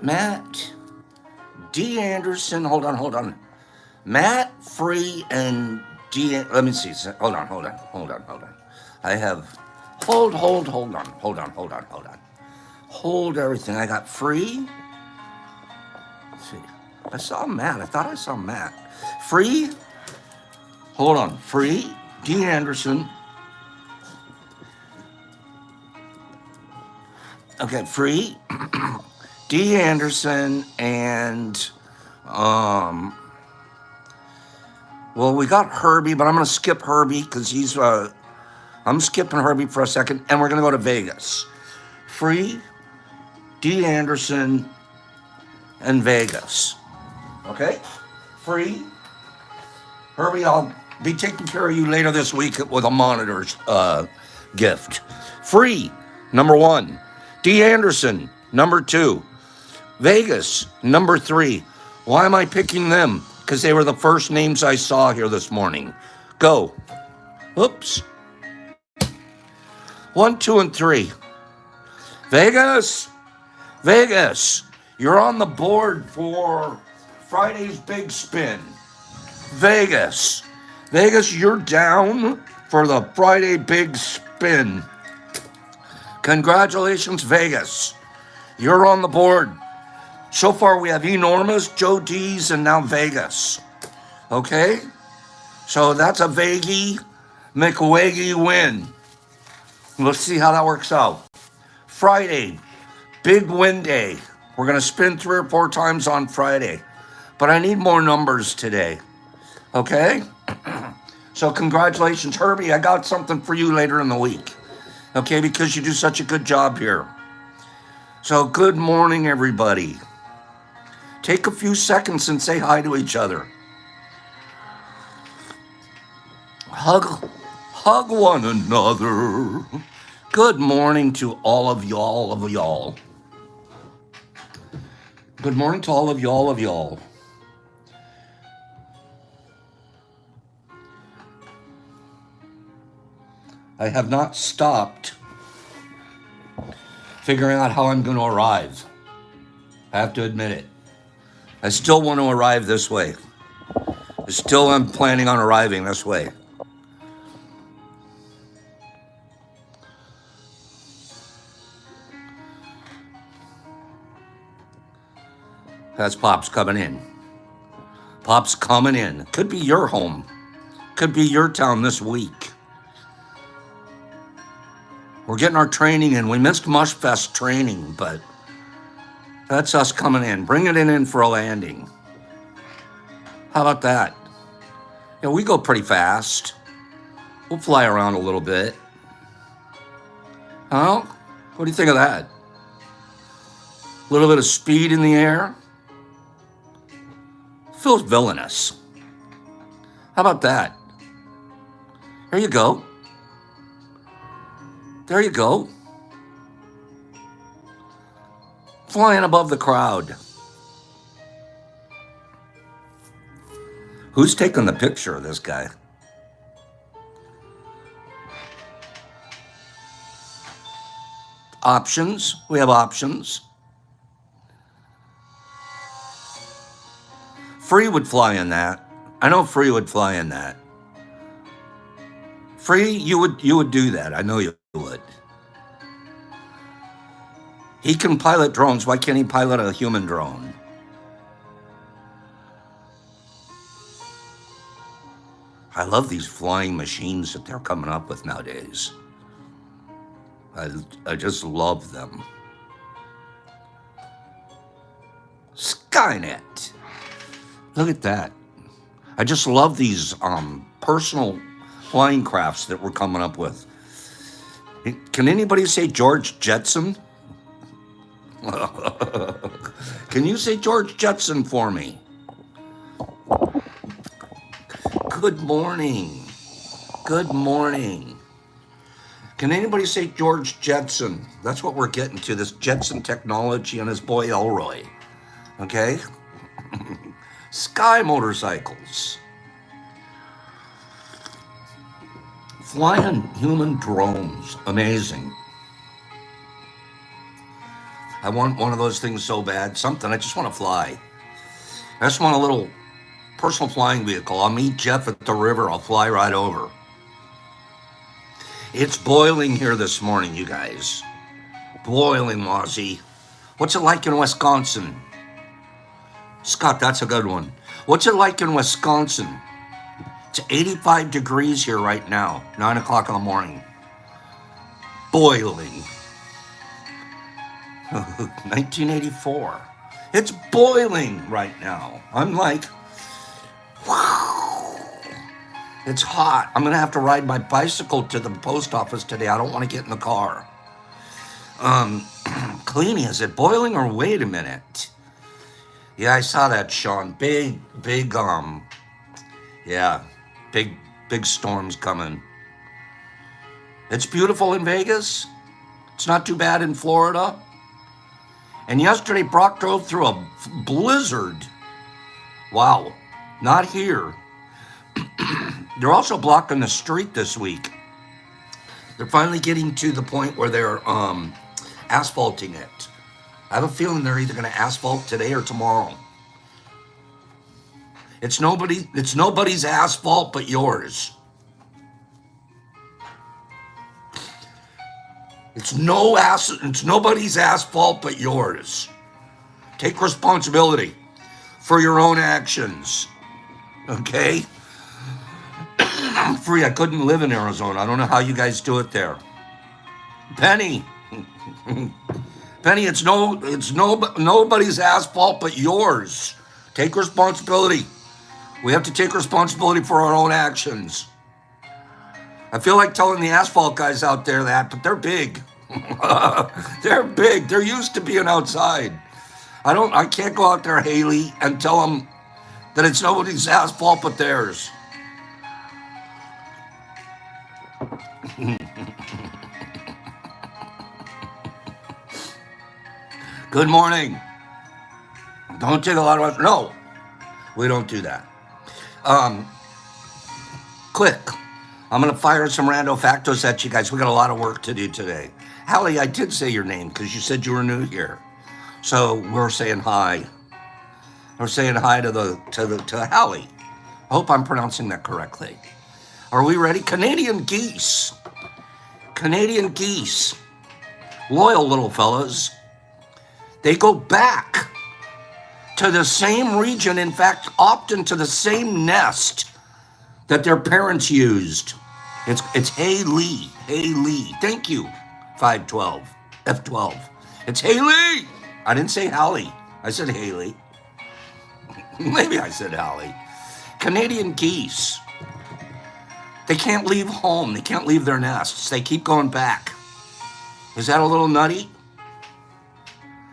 Matt D. Anderson. Hold on. Matt Free and D. Let me see. Hold on. I have. Hold on. Hold everything. I got Free. Let's see. I saw Matt. I thought I saw Matt. Free. Hold on. Free. D. Anderson. Okay, Free. D. Anderson and well, we got Herbie, but I'm gonna skip Herbie because I'm skipping Herbie for a second, and we're gonna go to Vegas. Free, D. Anderson, and Vegas. Okay? Free. Herbie, I'll be taking care of you later this week with a monitor's gift. Free, number 1. D. Anderson, number 2. Vegas, number 3. Why am I picking them? Because they were the first names I saw here this morning. Go. Oops. 1, 2, and 3. Vegas. You're on the board for Friday's Big Spin. Vegas, you're down for the Friday Big Spin. Congratulations, Vegas. You're on the board. So far, we have Enormous, Joe D's, and now Vegas. Okay? So that's a Vaggie McWaggy win. Let's see how that works out. Friday, big win day. We're going to spin 3 or 4 times on Friday. But I need more numbers today. Okay? So congratulations, Herbie. I got something for you later in the week. Okay? Because you do such a good job here. So good morning, everybody. Take a few seconds and say hi to each other. Hug one another. Good morning to all of y'all. Good morning to all of y'all. I have not stopped figuring out how I'm going to arrive. I have to admit it. I still want to arrive this way. I still am planning on arriving this way. That's Pop's coming in. Pop's coming in. Could be your home. Could be your town this week. We're getting our training in. We missed Mushfest training, but that's us coming in. Bringing it in for a landing. How about that? Yeah, we go pretty fast. We'll fly around a little bit. Huh? What do you think of that? A little bit of speed in the air. Feels villainous. How about that? There you go. Flying above the crowd. Who's taking the picture of this guy? Options. We have options. Free would fly in that. I know Free would fly in that. Free, you would do that. I know you would. He can pilot drones. Why can't he pilot a human drone? I love these flying machines that they're coming up with nowadays. I just love them. Skynet. Look at that. I just love these personal flying crafts that we're coming up with. Can anybody say George Jetson? Can you say George Jetson for me? Good morning. Can anybody say George Jetson? That's what we're getting to, this Jetson technology and his boy Elroy. Okay? Sky motorcycles. Flying human drones. Amazing. I want one of those things so bad. Something. I just want to fly. I just want a little personal flying vehicle. I'll meet Jeff at the river. I'll fly right over. It's boiling here this morning, you guys. Boiling, Aussie. What's it like in Wisconsin? Scott, that's a good one. What's it like in Wisconsin? It's 85 degrees here right now, 9 o'clock in the morning. Boiling. 1984. It's boiling right now. I'm like, wow. It's hot. I'm going to have to ride my bicycle to the post office today. I don't want to get in the car. Cleaning, is it boiling or wait a minute? Yeah, I saw that, Sean. Big storms coming. It's beautiful in Vegas. It's not too bad in Florida. And yesterday, Brock drove through a blizzard. Wow, not here. They're also blocking the street this week. They're finally getting to the point where they're asphalting it. I have a feeling they're either going to asphalt today or tomorrow. It's nobody's asphalt but yours. It's nobody's asphalt but yours. Take responsibility for your own actions. Okay? I'm free. I couldn't live in Arizona. I don't know how you guys do it there. Penny. Penny, it's nobody's asphalt but yours. Take responsibility. We have to take responsibility for our own actions. I feel like telling the asphalt guys out there that, but they're big. They're big. They're used to being outside. I can't go out there, Haley, and tell them that it's nobody's asphalt but theirs. Good morning. Don't take a lot of... No, we don't do that. Quick. I'm going to fire some rando factos at you guys. We got a lot of work to do today. Hallie, I did say your name because you said you were new here. So we're saying hi. We're saying hi to Hallie. I hope I'm pronouncing that correctly. Are we ready? Canadian geese. Canadian geese. Loyal little fellas. They go back to the same region, in fact, often to the same nest that their parents used. It's Haley. Haley. Thank you. 512. F12. It's Haley. I didn't say Hallie. I said Haley. Maybe I said Hallie. Canadian geese. They can't leave home. They can't leave their nests. They keep going back. Is that a little nutty?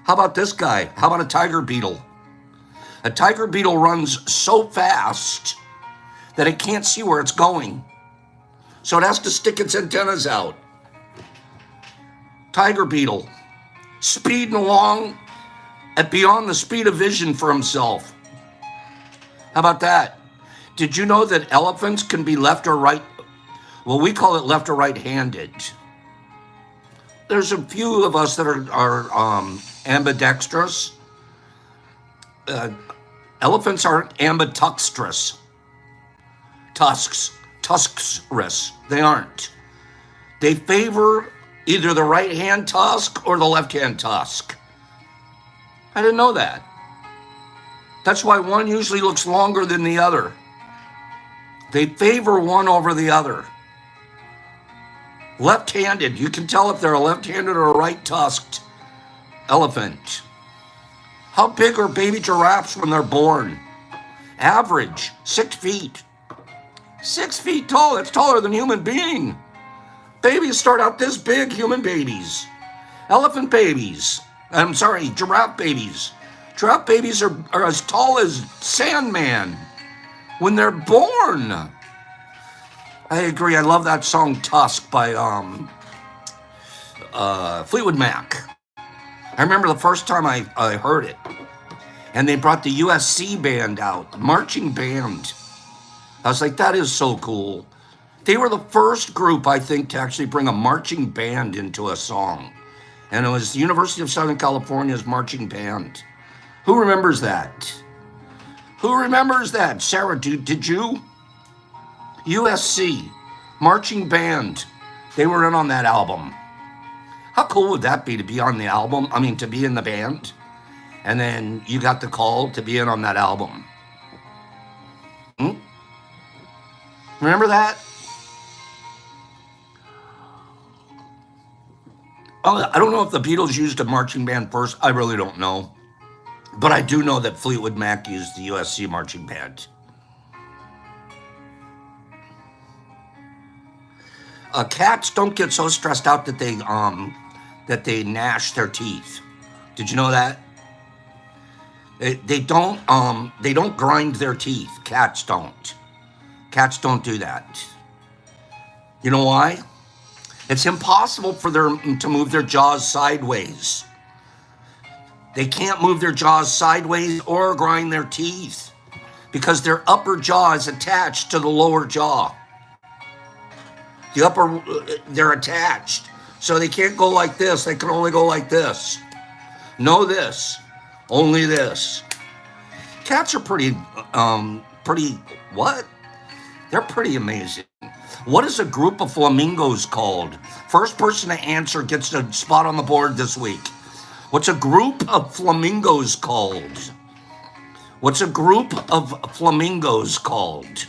How about this guy? How about a tiger beetle? A tiger beetle runs so fast that it can't see where it's going. So it has to stick its antennas out. Tiger beetle, speeding along at beyond the speed of vision for himself. How about that? Did you know that elephants can be left or right? Well, we call it left or right-handed. There's a few of us that are ambidextrous. Elephants are ambidextrous. Tusksrous. They aren't. They favor either the right-hand tusk or the left-hand tusk. I didn't know that. That's why one usually looks longer than the other. They favor one over the other. Left-handed. You can tell if they're a left-handed or a right-tusked elephant. How big are baby giraffes when they're born? Average, 6 feet. 6 feet tall. That's taller than a human being. Babies start out this big, human babies. Elephant babies. I'm sorry, giraffe babies. Giraffe babies are as tall as Sandman when they're born. I agree. I love that song Tusk by Fleetwood Mac. I remember the first time I heard it. And they brought the USC band out, the marching band. I was like, that is so cool. They were the first group, I think, to actually bring a marching band into a song. And it was the University of Southern California's marching band. Who remembers that? Who remembers that? Sarah, did you? USC, marching band. They were in on that album. How cool would that be to be on the album? I mean, to be in the band. And then you got the call to be in on that album. Remember that? Oh, I don't know if the Beatles used a marching band first. I really don't know. But I do know that Fleetwood Mac used the USC marching band. Cats don't get so stressed out that they gnash their teeth. Did you know that? They don't grind their teeth. Cats don't. Cats don't do that. You know why? It's impossible for them to move their jaws sideways. They can't move their jaws sideways or grind their teeth because their upper jaw is attached to the lower jaw. They're attached. So they can't go like this. They can only go like this. No this. Only this. Cats are pretty, what? They're pretty amazing. What is a group of flamingos called? First person to answer gets a spot on the board this week. What's a group of flamingos called? What's a group of flamingos called?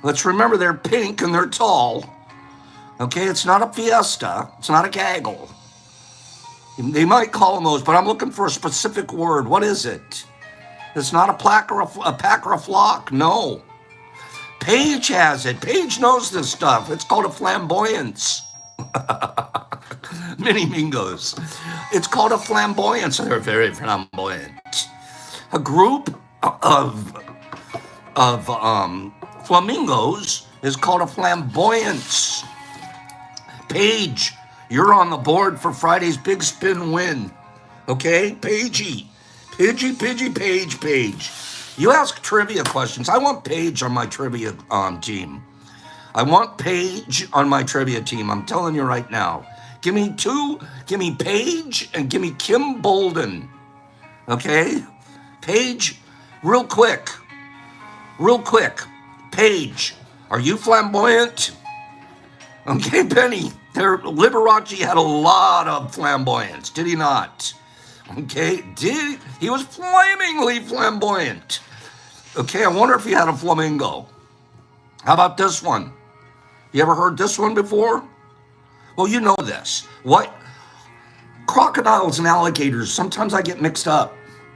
Let's remember they're pink and they're tall. Okay, it's not a fiesta. It's not a gaggle. They might call them those, but I'm looking for a specific word. What is it? It's not a pack or a flock. No. Paige has it. Paige knows this stuff. It's called a flamboyance. Mini Mingos. It's called a flamboyance. They're very flamboyant. A group of flamingos is called a flamboyance. Paige, you're on the board for Friday's Big Spin win. Okay? Paige. Paige. You ask trivia questions. I want Paige on my trivia team. I want Paige on my trivia team. I'm telling you right now. Give me two. Give me Paige and give me Kim Bolden. Okay? Paige, real quick. Paige, are you flamboyant? Okay, Penny. Liberace had a lot of flamboyance, did he not? Okay, he was flamingly flamboyant. Okay, I wonder if he had a flamingo. How about this one? You ever heard this one before? Well, you know this. What? Crocodiles and alligators. Sometimes I get mixed up.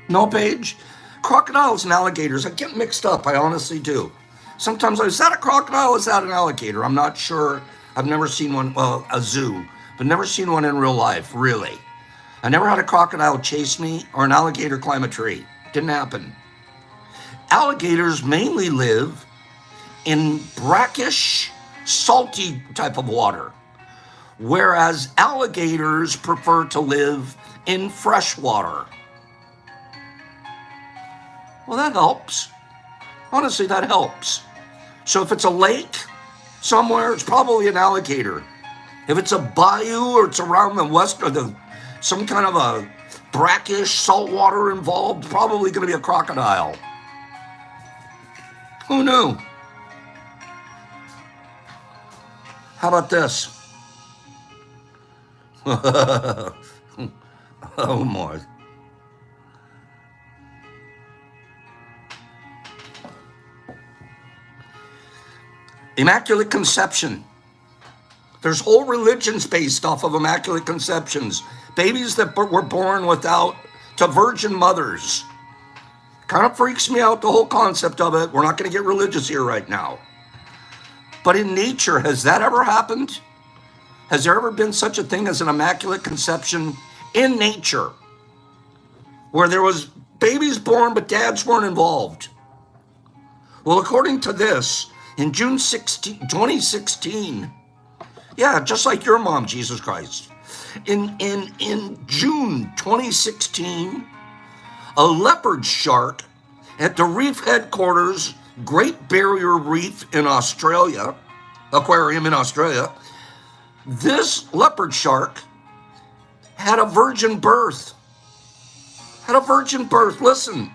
No, Paige? Crocodiles and alligators, I get mixed up. I honestly do. Sometimes is that a crocodile? Is that an alligator? I'm not sure. I've never seen one, well, a zoo, but never seen one in real life, really. I never had a crocodile chase me or an alligator climb a tree. Didn't happen. Alligators mainly live in brackish, salty type of water, whereas alligators prefer to live in fresh water. Well, that helps. Honestly, that helps. So if it's a lake somewhere, it's probably an alligator. If it's a bayou or it's around the west or some kind of a brackish salt water involved, probably going to be a crocodile. Who knew? How about this? Oh, my. Immaculate Conception. There's whole religions based off of Immaculate Conceptions. Babies that were born to virgin mothers. Kind of freaks me out, the whole concept of it. We're not going to get religious here right now. But in nature, has that ever happened? Has there ever been such a thing as an Immaculate Conception in nature? Where there was babies born, but dads weren't involved? Well, according to this, in June 2016, yeah, just like your mom, Jesus Christ. In June 2016, a leopard shark at the reef headquarters, Great Barrier Reef in Australia, aquarium in Australia, This leopard shark had a virgin birth. Had a virgin birth. Listen,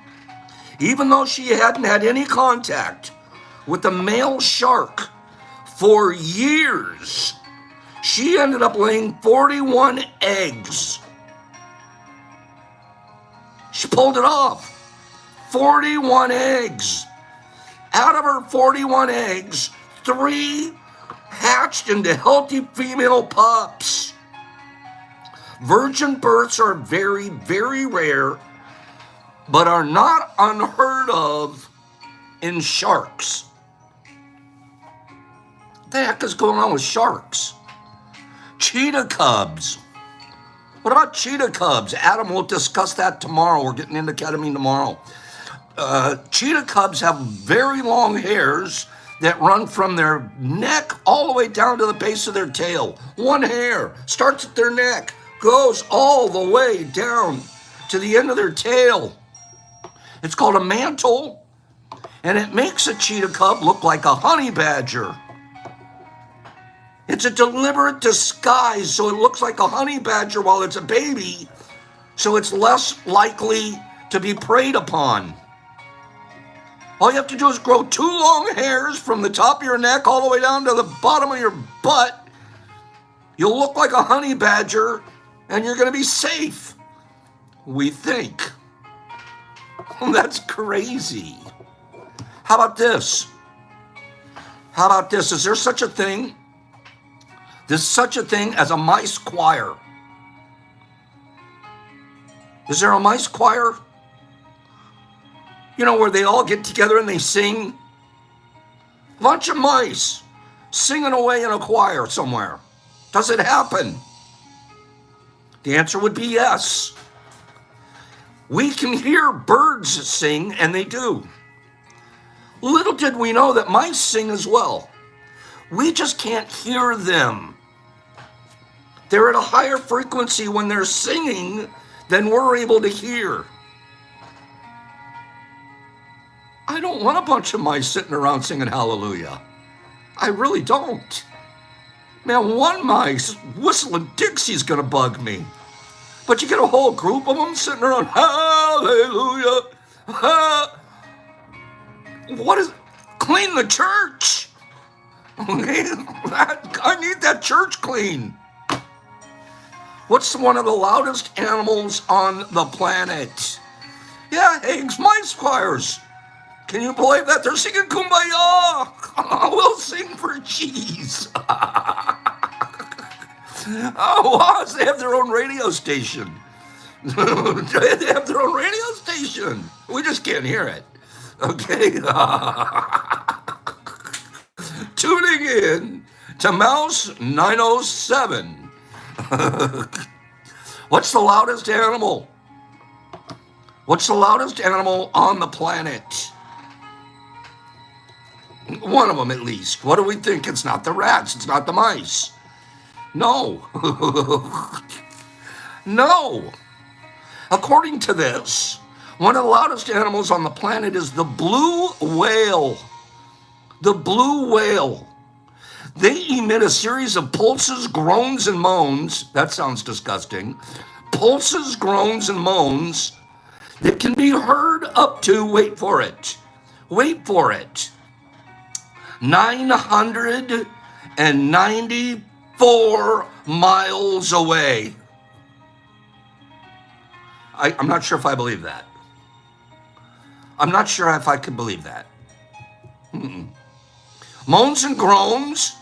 even though she hadn't had any contact with the male shark for years, she ended up laying 41 eggs. She pulled it off. 41 eggs. Out of her 41 eggs, 3 hatched into healthy female pups. Virgin births are very, very rare, but are not unheard of in sharks. What the heck is going on with sharks? Cheetah cubs. What about cheetah cubs? Adam will discuss that tomorrow. We're getting into ketamine tomorrow. Cheetah cubs have very long hairs that run from their neck all the way down to the base of their tail. One hair starts at their neck, goes all the way down to the end of their tail. It's called a mantle, and it makes a cheetah cub look like a honey badger. It's a deliberate disguise, so it looks like a honey badger while it's a baby, so it's less likely to be preyed upon. All you have to do is grow 2 long hairs from the top of your neck all the way down to the bottom of your butt. You'll look like a honey badger, and you're going to be safe. We think. That's crazy. How about this? How about this? Is there such a thing? There's such a thing as a mice choir. Is there a mice choir? You know, where they all get together and they sing? A bunch of mice singing away in a choir somewhere. Does it happen? The answer would be yes. We can hear birds sing, and they do. Little did we know that mice sing as well. We just can't hear them. They're at a higher frequency when they're singing than we're able to hear. I don't want a bunch of mice sitting around singing hallelujah. I really don't. Man, one mice whistling Dixie's gonna bug me. But you get a whole group of them sitting around, hallelujah. What is, clean the church. Okay? I need that church clean. What's one of the loudest animals on the planet? Yeah, Haig's mice choirs. Can you believe that? They're singing Kumbaya. We'll sing for cheese. Oh, wow, they have their own radio station. They have their own radio station. We just can't hear it. Okay? Tuning in to Mouse 907. What's the loudest animal? What's the loudest animal on the planet? One of them at least. What do we think? It's not the rats. It's not the mice. No. No. According to this, one of the loudest animals on the planet is the blue whale. The blue whale. They emit a series of pulses, groans, and moans. That sounds disgusting. Pulses, groans, and moans that can be heard up to, wait for it, 994 miles away. I'm not sure if I believe that. I'm not sure if I can believe that. Moans and groans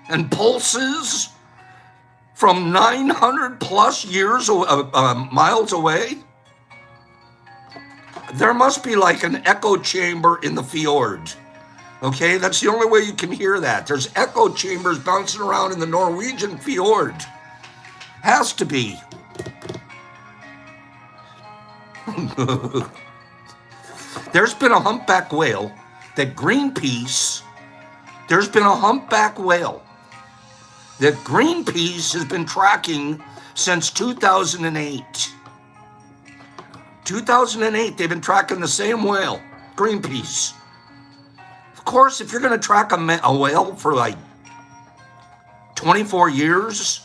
and pulses from 900 plus miles away. There must be like an echo chamber in the fjord. Okay, that's the only way you can hear that. There's echo chambers bouncing around in the Norwegian fjord. Has to be. There's been a humpback whale that Greenpeace has been tracking since 2008. 2008, they've been tracking the same whale, Greenpeace. Of course, if you're going to track a whale for like 24 years.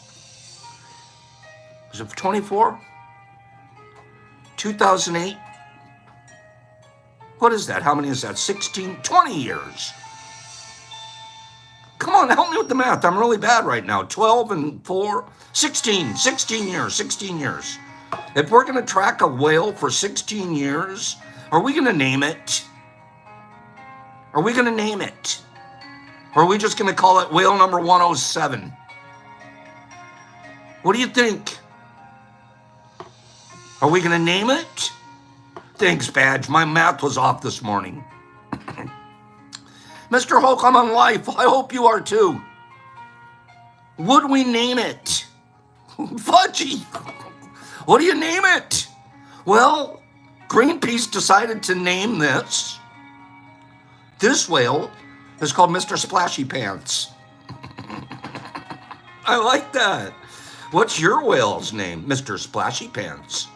Is it 24? 2008. What is that? How many is that? 16, 20 years. Come on, help me with the math. I'm really bad right now. 12 and 4, 16 years. If we're going to track a whale for 16 years, are we going to name it? Are we going to name it? Or are we just going to call it whale number 107? What do you think? Are we going to name it? Thanks, Badge. My math was off this morning. Mr. Hulk, I'm on life. I hope you are too. Would we name it? Fudgy. What do you name it? Well, Greenpeace decided to name this. This whale is called Mr. Splashy Pants. I like that. What's your whale's name? Mr. Splashy Pants.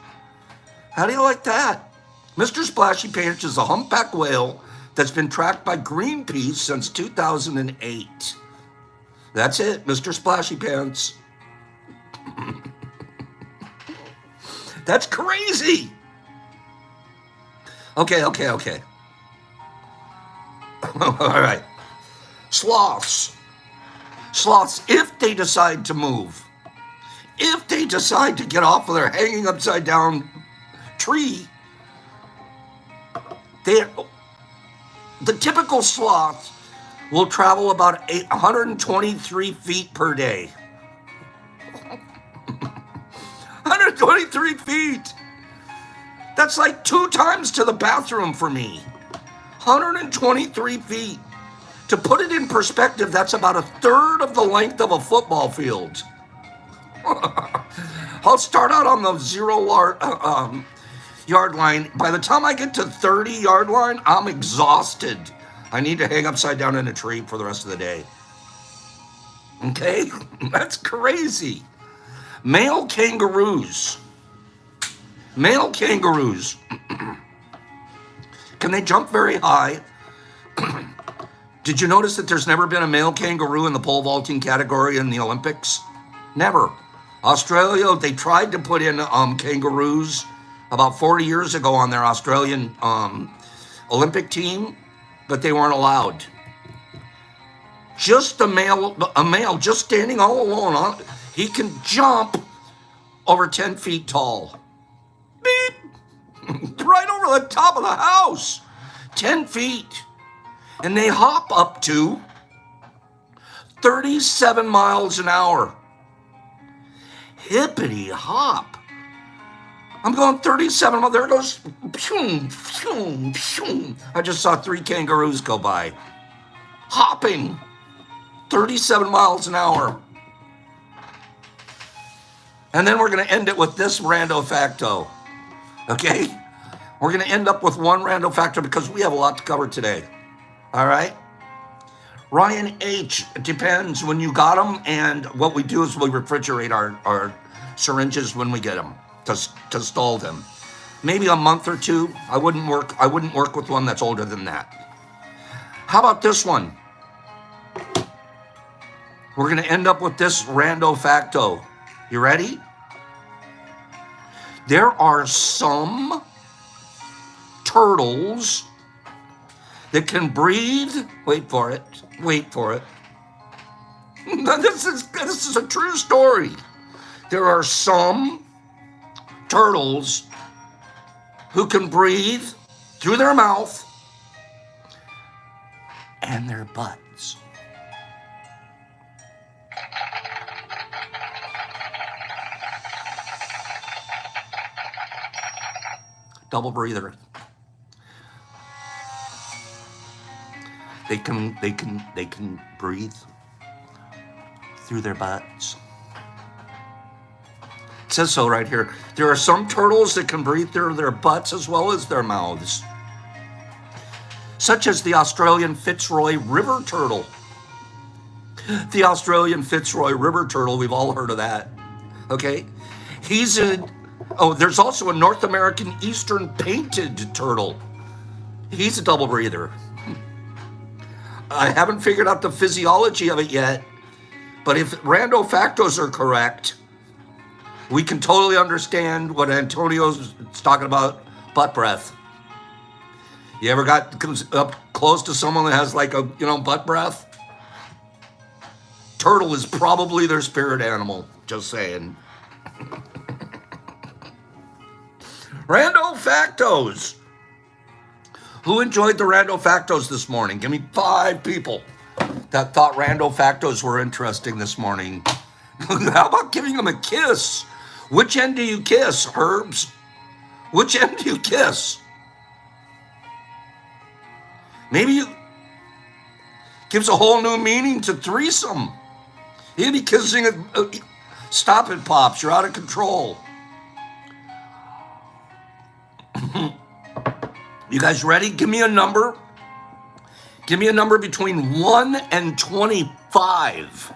How do you like that? Mr. Splashy Pants is a humpback whale that's been tracked by Greenpeace since 2008. That's it, Mr. Splashy Pants. That's crazy. Okay. All right. Sloths, if they decide to move, if they decide to get off of their hanging upside down tree, the typical sloth will travel about 123 feet per day. 123 feet. That's like 2 times to the bathroom for me. 123 feet. To put it in perspective, that's about 1/3 of the length of a football field. I'll start out on the 0-yard line. By the time I get to 30-yard line, I'm exhausted. I need to hang upside down in a tree for the rest of the day. Okay? That's crazy. Male kangaroos. Can they jump very high? Did you notice that there's never been a male kangaroo in the pole vaulting category in the Olympics? Never. Australia, they tried to put in kangaroos about 40 years ago on their Australian Olympic team, but they weren't allowed. Just a male just standing all alone, he can jump over 10 feet tall. Beep! Right over the top of the house. 10 feet. And they hop up to 37 miles an hour. Hippity hop. I'm going 37 miles. There it goes. Pshum, pshum, pshum. I just saw 3 kangaroos go by. Hopping 37 miles an hour. And then we're going to end it with this rando facto. Okay? We're going to end up with one rando facto because we have a lot to cover today. All right? Ryan H. It depends when you got them, and what we do is we refrigerate our syringes when we get them to stall them. Maybe a month or 2. I wouldn't work with one that's older than that. How about this one? We're going to end up with this rando facto. You ready? There are some turtles that can breathe. Wait for it. This is a true story. There are some turtles who can breathe through their mouth and their butts. Double breather. They can breathe through their butts. It says so right here. There are some turtles that can breathe through their butts as well as their mouths, such as the Australian Fitzroy river turtle. The Australian Fitzroy river turtle, we've all heard of that. Okay? There's also a North American eastern painted turtle. He's a double breather. I haven't figured out the physiology of it yet, But if rando factos are correct, we can totally understand what Antonio's talking about, butt breath. You ever got up close to someone that has like a, butt breath? Turtle is probably their spirit animal, just saying. Rando factos. Who enjoyed the rando factos this morning? Give me 5 people that thought rando factos were interesting this morning. How about giving them a kiss? Which end do you kiss, Herbs? Which end do you kiss? Maybe you gives a whole new meaning to threesome. You'd be kissing it. Stop it, Pops. You're out of control. You guys ready? Give me a number. Give me a number between 1 and 25.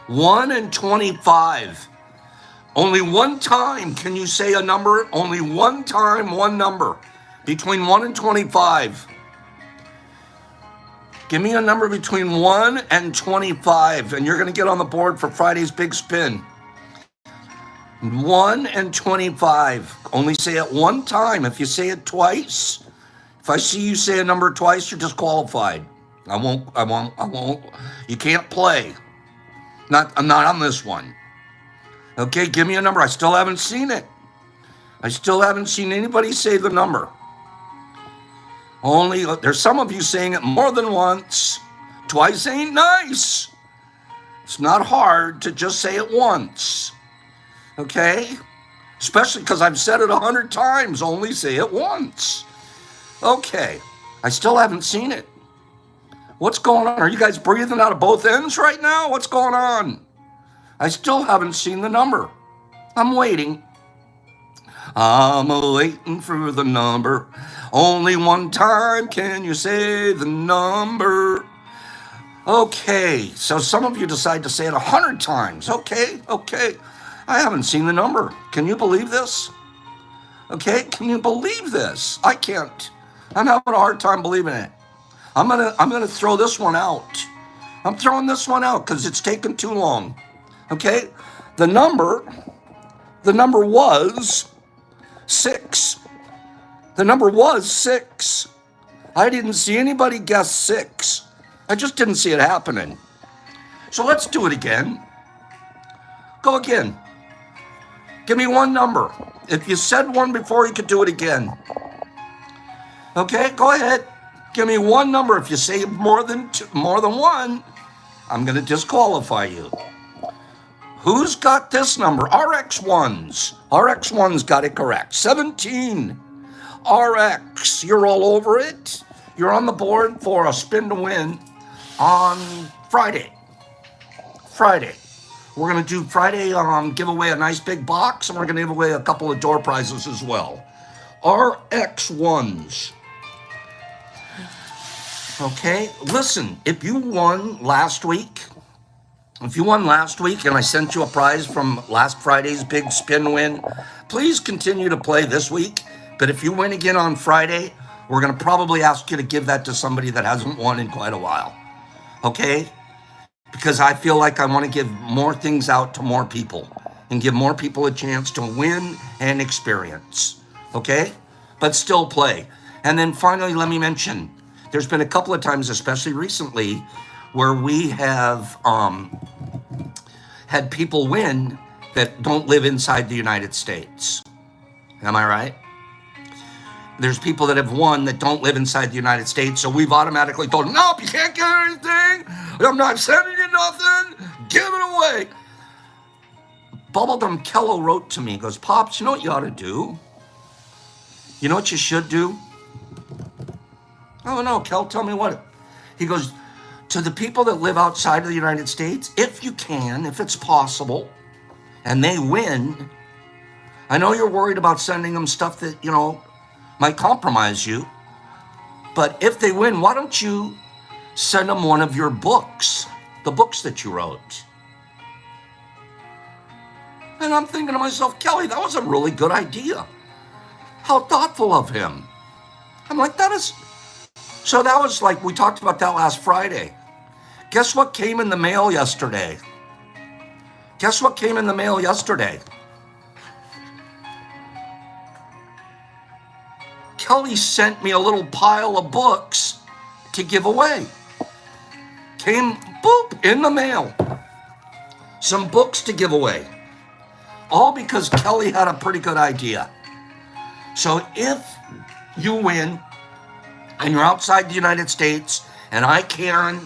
1 and 25. Only one time can you say a number. Only one time, one number. Between 1 and 25. Give me a number between 1 and 25, and you're going to get on the board for Friday's Big Spin. 1 and 25. Only say it one time. If you say it twice, if I see you say a number twice, you're disqualified. I won't. You can't play. I'm not on this one. Okay, give me a number. I still haven't seen it. I still haven't seen anybody say the number. There's some of you saying it more than once. Twice ain't nice. It's not hard to just say it once. Okay? Especially because I've said it 100 times. Only say it once. Okay. I still haven't seen it. What's going on? Are you guys breathing out of both ends right now? What's going on? I still haven't seen the number. I'm waiting. I'm waiting for the number. Only one time can you say the number. Okay, so some of you decide to say it 100 times. Okay. I haven't seen the number. Can you believe this? Okay, can you believe this? I can't. I'm having a hard time believing it. I'm gonna throw this one out. I'm throwing this one out because it's taken too long. Okay, the number was 6. The number was 6. I didn't see anybody guess 6. I just didn't see it happening. So let's do it again. Go again. Give me one number. If you said one before, you could do it again. Okay, go ahead. Give me one number. If you say more than one, I'm going to disqualify you. Who's got this number? RX1s. RX1s got it correct. 17. RX, you're all over it. You're on the board for a spin to win on Friday. We're going to do Friday, give away a nice big box, and we're going to give away a couple of door prizes as well. RX1s. Okay, listen, if you won last week, and I sent you a prize from last Friday's big spin win, please continue to play this week. But if you win again on Friday, we're going to probably ask you to give that to somebody that hasn't won in quite a while. Okay? Because I feel like I want to give more things out to more people and give more people a chance to win and experience. Okay? But still play. And then finally, let me mention, there's been a couple of times, especially recently, where we have had people win that don't live inside the United States. Am I right? There's people that have won that don't live inside the United States, so we've automatically told them, nope, you can't get anything. I'm not sending you nothing. Give it away. Bubblegum Kello wrote to me, he goes, Pops, you know what you ought to do? You know what you should do? Oh, no, Kel, tell me what. He goes, to the people that live outside of the United States, if you can, if it's possible, and they win, I know you're worried about sending them stuff that, might compromise you, but if they win, why don't you send them one of your books, the books that you wrote? And I'm thinking to myself, Kelly, that was a really good idea. How thoughtful of him. I'm like, so that was like, we talked about that last Friday. Guess what came in the mail yesterday? Guess what came in the mail yesterday? Kelly sent me a little pile of books to give away. Came, boop, in the mail. Some books to give away. All because Kelly had a pretty good idea. So if you win and you're outside the United States and I can,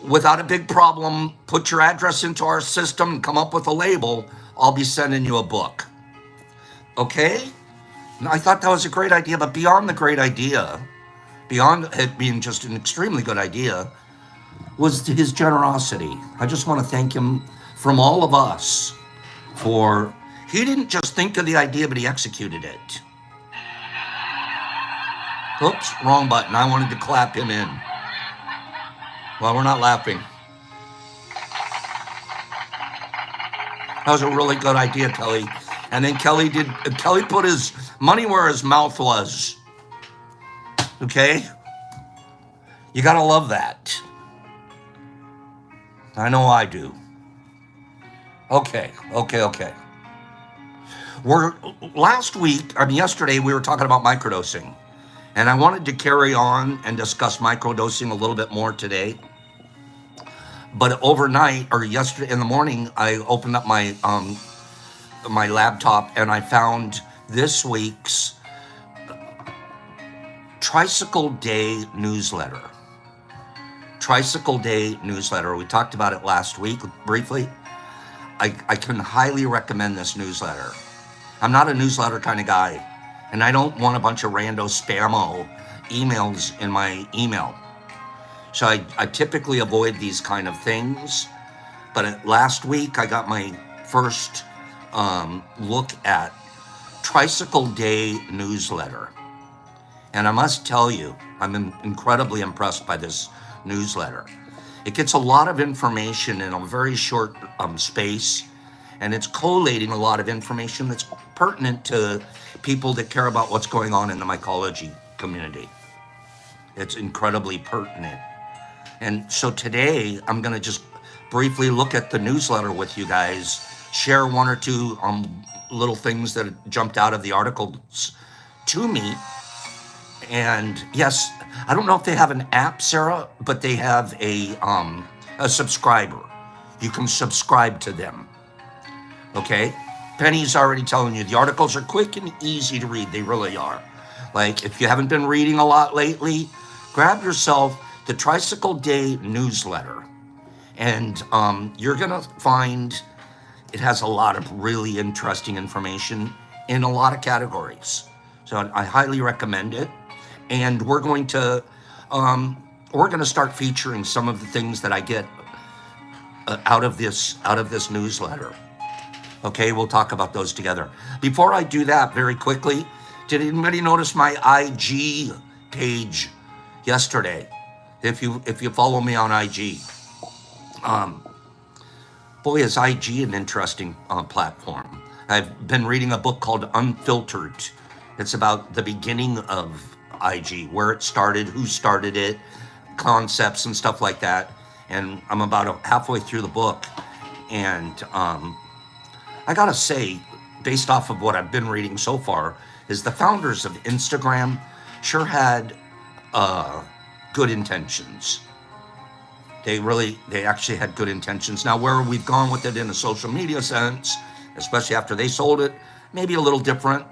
without a big problem, put your address into our system and come up with a label, I'll be sending you a book. Okay? I thought that was a great idea, but beyond the great idea, beyond it being just an extremely good idea, was his generosity. I just want to thank him from all of us for, he didn't just think of the idea, but he executed it. Oops, wrong button. I wanted to clap him in. Well, we're not laughing. That was a really good idea, Kelly. And then Kelly put his money where his mouth was. Okay? You gotta love that. I know I do. Okay. Yesterday we were talking about microdosing. And I wanted to carry on and discuss microdosing a little bit more today. But overnight, or yesterday in the morning, I opened up my my laptop and I found this week's Tricycle Day Newsletter. Tricycle Day Newsletter. We talked about it last week briefly. I can highly recommend this newsletter. I'm not a newsletter kind of guy, and I don't want a bunch of rando spammo emails in my email. So I typically avoid these kind of things. But last week, I got my first look at Tricycle Day Newsletter. And I must tell you, I'm incredibly impressed by this newsletter. It gets a lot of information in a very short space, and it's collating a lot of information that's pertinent to people that care about what's going on in the mycology community. It's incredibly pertinent. And so today, I'm going to just briefly look at the newsletter with you guys, share one or two little things that jumped out of the articles to me. And yes, I don't know if they have an app, Sarah, but they have a subscriber. You can subscribe to them. Okay? Penny's already telling you the articles are quick and easy to read. They really are. Like, if you haven't been reading a lot lately, grab yourself the Tricycle Day Newsletter. And you're going to find it has a lot of really interesting information in a lot of categories. So I highly recommend it. And we're going to start featuring some of the things that I get out of this newsletter. Okay, we'll talk about those together. Before I do that, very quickly, did anybody notice my IG page yesterday? If you follow me on IG, boy, is IG an interesting platform. I've been reading a book called Unfiltered. It's about the beginning of IG, where it started, who started it, concepts and stuff like that. And I'm about halfway through the book. And I gotta say, based off of what I've been reading so far, is the founders of Instagram sure had good intentions. They actually had good intentions. Now, where we've gone with it in a social media sense, especially after they sold it, maybe a little different.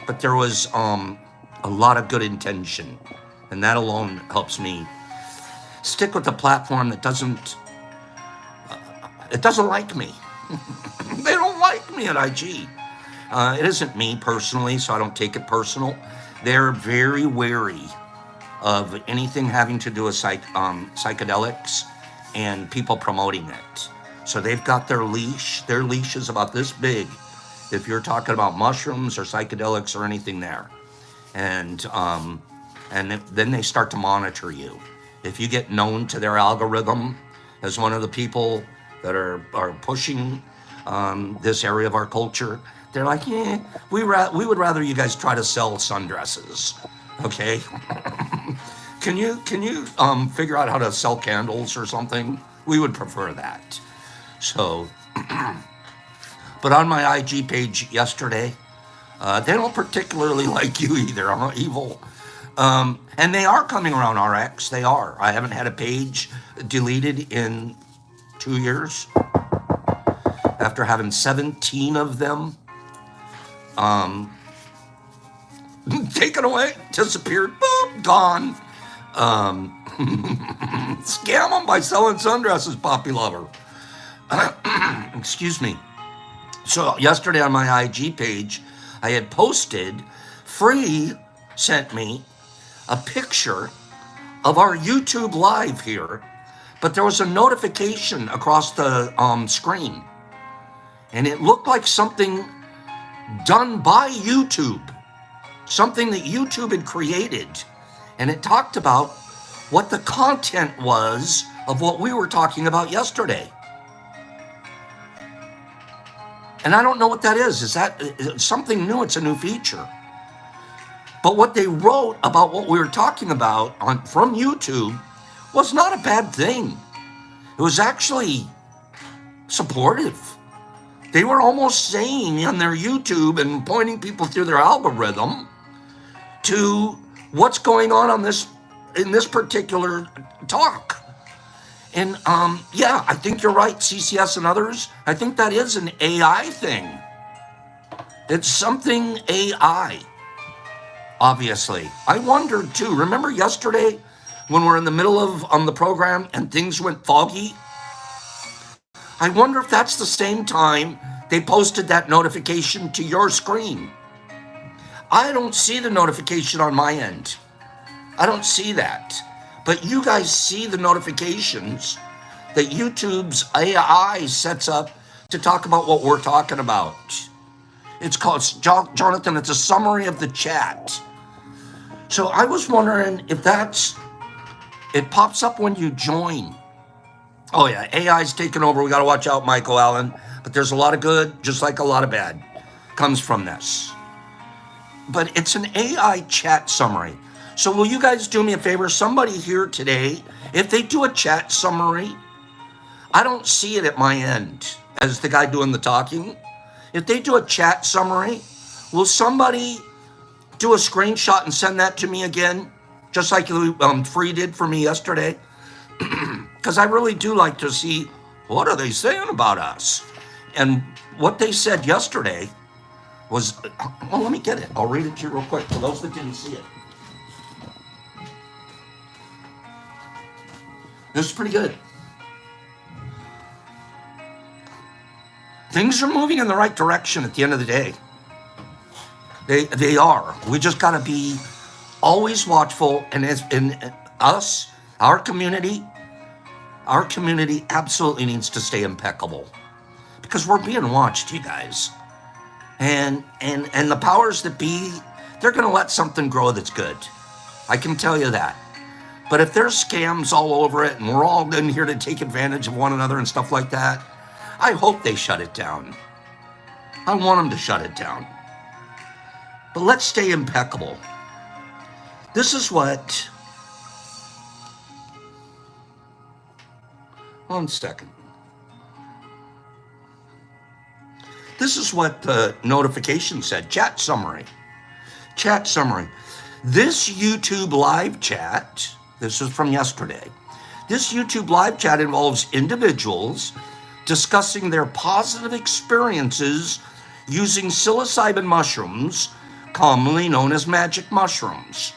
But there was a lot of good intention, and that alone helps me stick with the platform that doesn't like me. They don't like me at IG. It isn't me personally, so I don't take it personal. They're very wary of anything having to do with psychedelics and people promoting it. So they've got their leash. Their leash is about this big if you're talking about mushrooms or psychedelics or anything there. And then they start to monitor you. If you get known to their algorithm as one of the people that are pushing this area of our culture, they're like, we would rather you guys try to sell sundresses, okay? Can you figure out how to sell candles or something? We would prefer that. So But on my IG page yesterday, they don't particularly like you either. I'm evil. And they are coming around, RX. They are. I haven't had a page deleted in 2 years after having 17 of them taken away, disappeared, boom, gone. Scam them by selling sundresses, Poppy Lover. Excuse me. So yesterday on my IG page, I had posted, Free sent me a picture of our YouTube live here, but there was a notification across the screen, and it looked like something done by YouTube, something that YouTube had created, and it talked about what the content was of what we were talking about yesterday. And I don't know what that is. Is that something new? It's a new feature. But what they wrote about what we were talking about from YouTube was not a bad thing. It was actually supportive. They were almost saying on their YouTube and pointing people through their algorithm to what's going on in this particular talk. And yeah, I think you're right, CCS and others. I think that is an AI thing. It's something AI, obviously. I wondered too. Remember yesterday when we're in the middle of the program and things went foggy? I wonder if that's the same time they posted that notification to your screen. I don't see the notification on my end. I don't see that. But you guys see the notifications that YouTube's AI sets up to talk about what we're talking about. It's called, Jonathan, it's a summary of the chat. So I was wondering if it pops up when you join. Oh yeah, AI's taking over. We got to watch out, Michael Allen. But there's a lot of good, just like a lot of bad, comes from this. But it's an AI chat summary. So will you guys do me a favor? Somebody here today, if they do a chat summary, I don't see it at my end as the guy doing the talking. If they do a chat summary, will somebody do a screenshot and send that to me again? Just like Free did for me yesterday. Because I really do like to see, what are they saying about us? And what they said yesterday was, well, let me get it. I'll read it to you real quick for those that didn't see it. This is pretty good. Things are moving in the right direction at the end of the day. They are. We just got to be always watchful. And us, our community absolutely needs to stay impeccable. Because we're being watched, you guys. And the powers that be, they're going to let something grow that's good. I can tell you that. But if there's scams all over it and we're all in here to take advantage of one another and stuff like that, I hope they shut it down. I want them to shut it down. But let's stay impeccable. This is what... One second. This is what the notification said. Chat summary. Chat summary. This YouTube live chat... This is from yesterday. This YouTube live chat involves individuals discussing their positive experiences using psilocybin mushrooms, commonly known as magic mushrooms,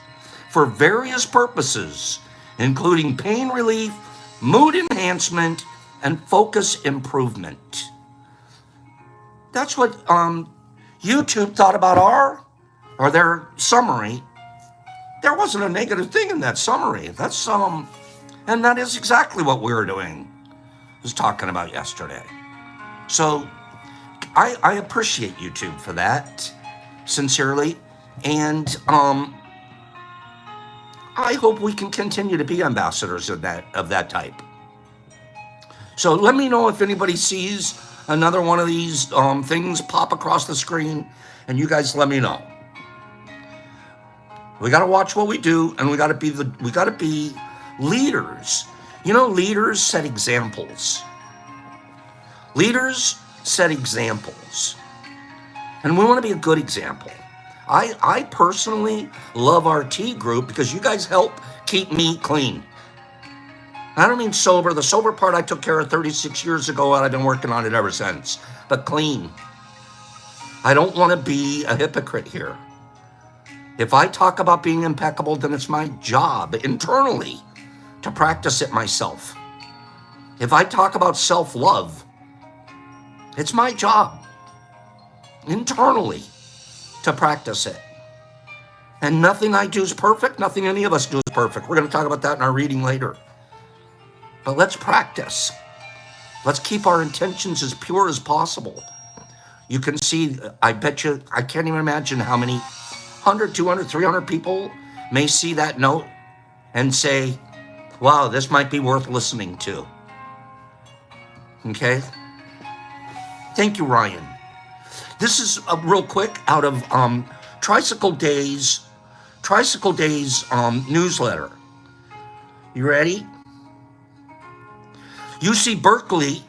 for various purposes, including pain relief, mood enhancement, and focus improvement. That's what YouTube thought about their summary. There wasn't a negative thing in that summary. That's and that is exactly what we were doing, was talking about yesterday. So I appreciate YouTube for that, sincerely, and I hope we can continue to be ambassadors of that type. So let me know if anybody sees another one of these things pop across the screen, and you guys let me know. We got to watch what we do, and we got to be leaders. You know, leaders set examples. Leaders set examples. And we want to be a good example. I personally love our tea group because you guys help keep me clean. I don't mean sober. The sober part I took care of 36 years ago, and I've been working on it ever since. But clean. I don't want to be a hypocrite here. If I talk about being impeccable, then it's my job internally to practice it myself. If I talk about self-love, it's my job internally to practice it. And nothing I do is perfect. Nothing any of us do is perfect. We're going to talk about that in our reading later. But let's practice. Let's keep our intentions as pure as possible. You can see, I bet you, I can't even imagine how many 100, 200, 300 people may see that note and say, wow, this might be worth listening to. Okay? Thank you, Ryan. This is real quick out of Tricycle Day's newsletter. You ready? UC Berkeley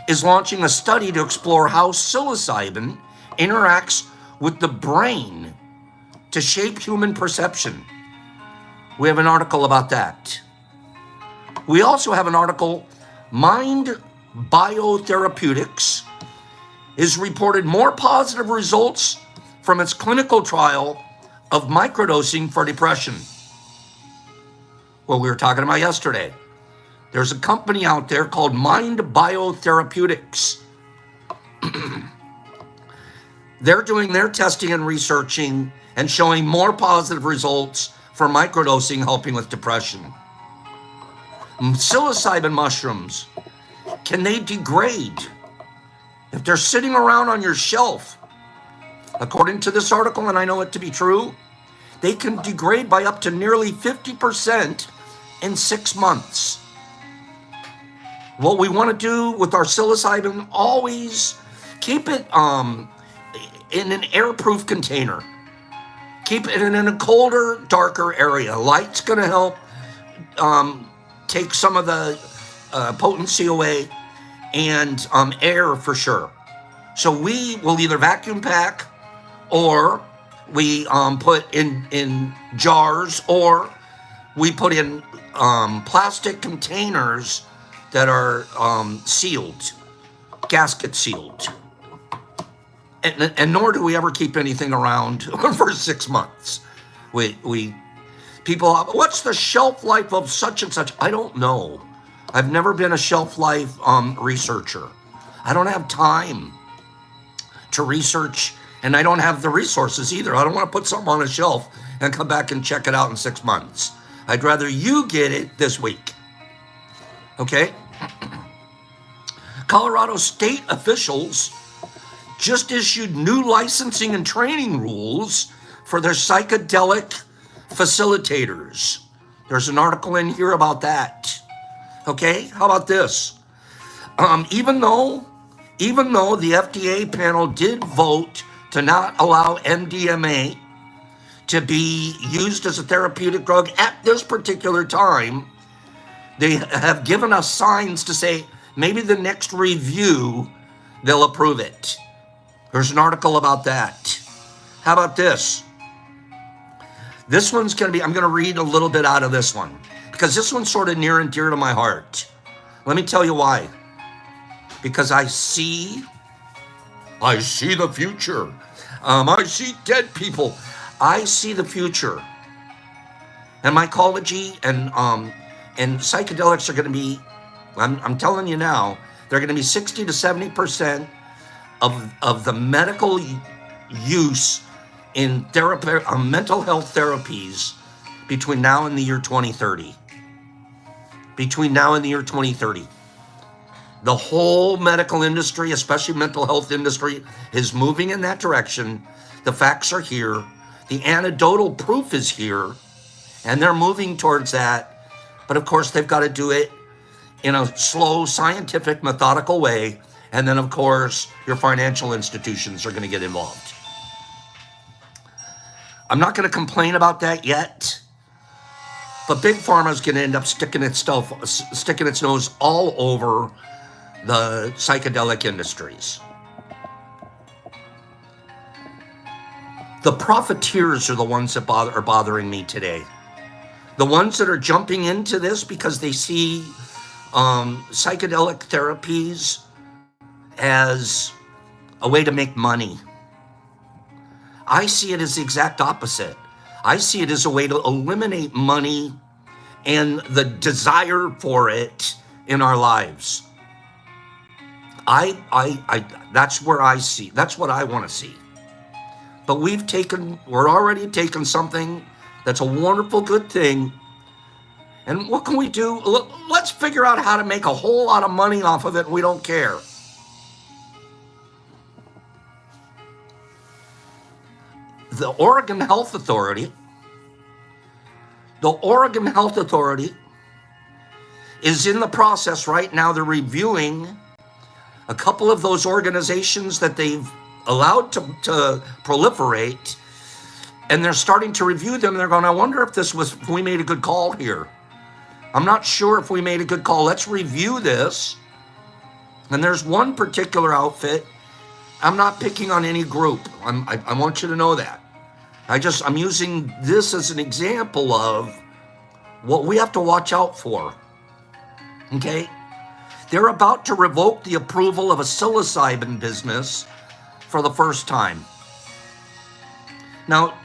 is launching a study to explore how psilocybin interacts with the brain to shape human perception. We have an article about that. We also have an article, Mind Biotherapeutics is reported more positive results from its clinical trial of microdosing for depression. What we were talking about yesterday. There's a company out there called Mind Biotherapeutics. They're doing their testing and researching and showing more positive results for microdosing helping with depression. Psilocybin mushrooms, can they degrade? If they're sitting around on your shelf, according to this article, and I know it to be true, they can degrade by up to nearly 50% in 6 months. What we want to do with our psilocybin, always keep it in an airproof container. Keep it in a colder, darker area. Light's going to help take some of the potency away, and air for sure. So we will either vacuum pack, or we put in jars, or we put in plastic containers that are sealed, gasket sealed. And nor do we ever keep anything around for 6 months. People, what's the shelf life of such and such? I don't know. I've never been a shelf life researcher. I don't have time to research, and I don't have the resources either. I don't want to put something on a shelf and come back and check it out in 6 months. I'd rather you get it this week. Okay? Colorado state officials just issued new licensing and training rules for their psychedelic facilitators. There's an article in here about that. Okay, how about this? Even though the FDA panel did vote to not allow MDMA to be used as a therapeutic drug at this particular time, they have given us signs to say maybe the next review they'll approve it. There's an article about that. How about this? This one's going to be, I'm going to read a little bit out of this one, because this one's sort of near and dear to my heart. Let me tell you why. Because I see the future. I see dead people. I see the future. And mycology and psychedelics are going to be, I'm telling you now, they're going to be 60 to 70% of the medical use in mental health therapies between now and the year 2030. Between now and the year 2030. The whole medical industry, especially mental health industry, is moving in that direction. The facts are here. The anecdotal proof is here. And they're moving towards that. But of course, they've got to do it in a slow, scientific, methodical way. And then, of course, your financial institutions are going to get involved. I'm not going to complain about that yet. But Big Pharma is going to end up sticking its nose all over the psychedelic industries. The profiteers are the ones that are bothering me today. The ones that are jumping into this because they see psychedelic therapies as a way to make money. I see it as the exact opposite. I see it as a way to eliminate money and the desire for it in our lives. That's where I see. That's what I want to see. But we're already taking something that's a wonderful, good thing. And what can we do? Let's figure out how to make a whole lot of money off of it. And we don't care. The Oregon Health Authority is in the process right now. They're reviewing a couple of those organizations that they've allowed to proliferate, and they're starting to review them. They're going, I wonder if we made a good call here. I'm not sure if we made a good call. Let's review this. And there's one particular outfit. I'm not picking on any group. I want you to know that. I'm using this as an example of what we have to watch out for. Okay? They're about to revoke the approval of a psilocybin business for the first time. Now,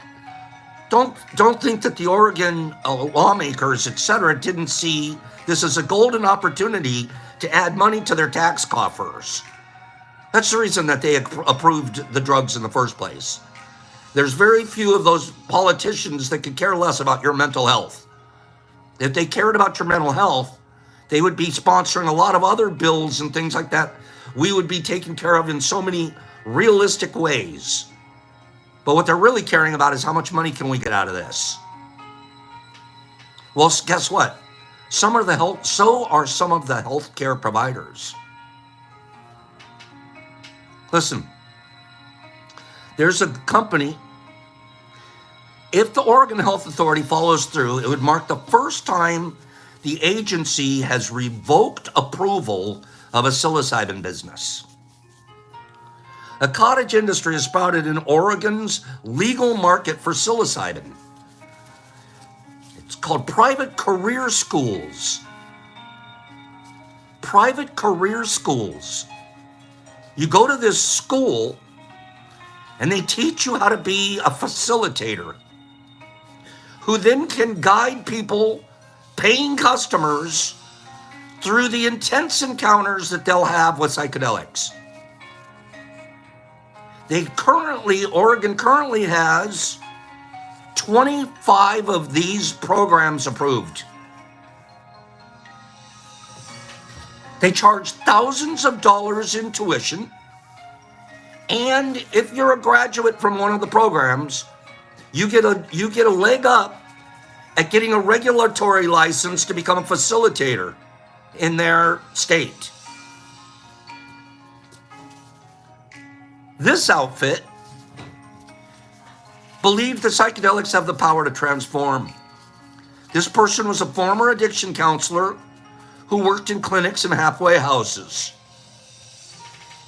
don't think that the Oregon lawmakers, etc., didn't see this as a golden opportunity to add money to their tax coffers. That's the reason that they approved the drugs in the first place. There's very few of those politicians that could care less about your mental health. If they cared about your mental health, they would be sponsoring a lot of other bills and things like that we would be taken care of in so many realistic ways. But what they're really caring about is how much money can we get out of this? Well, guess what? So are some of the healthcare providers. Listen, there's a company. If the Oregon Health Authority follows through, it would mark the first time the agency has revoked approval of a psilocybin business. A cottage industry is sprouted in Oregon's legal market for psilocybin. It's called private career schools. Private career schools. You go to this school and they teach you how to be a facilitator who then can guide people, paying customers, through the intense encounters that they'll have with psychedelics. Oregon currently has 25 of these programs approved. They charge thousands of dollars in tuition. And if you're a graduate from one of the programs, you get a leg up at getting a regulatory license to become a facilitator in their state. This outfit believed that psychedelics have the power to transform. This person was a former addiction counselor who worked in clinics and halfway houses.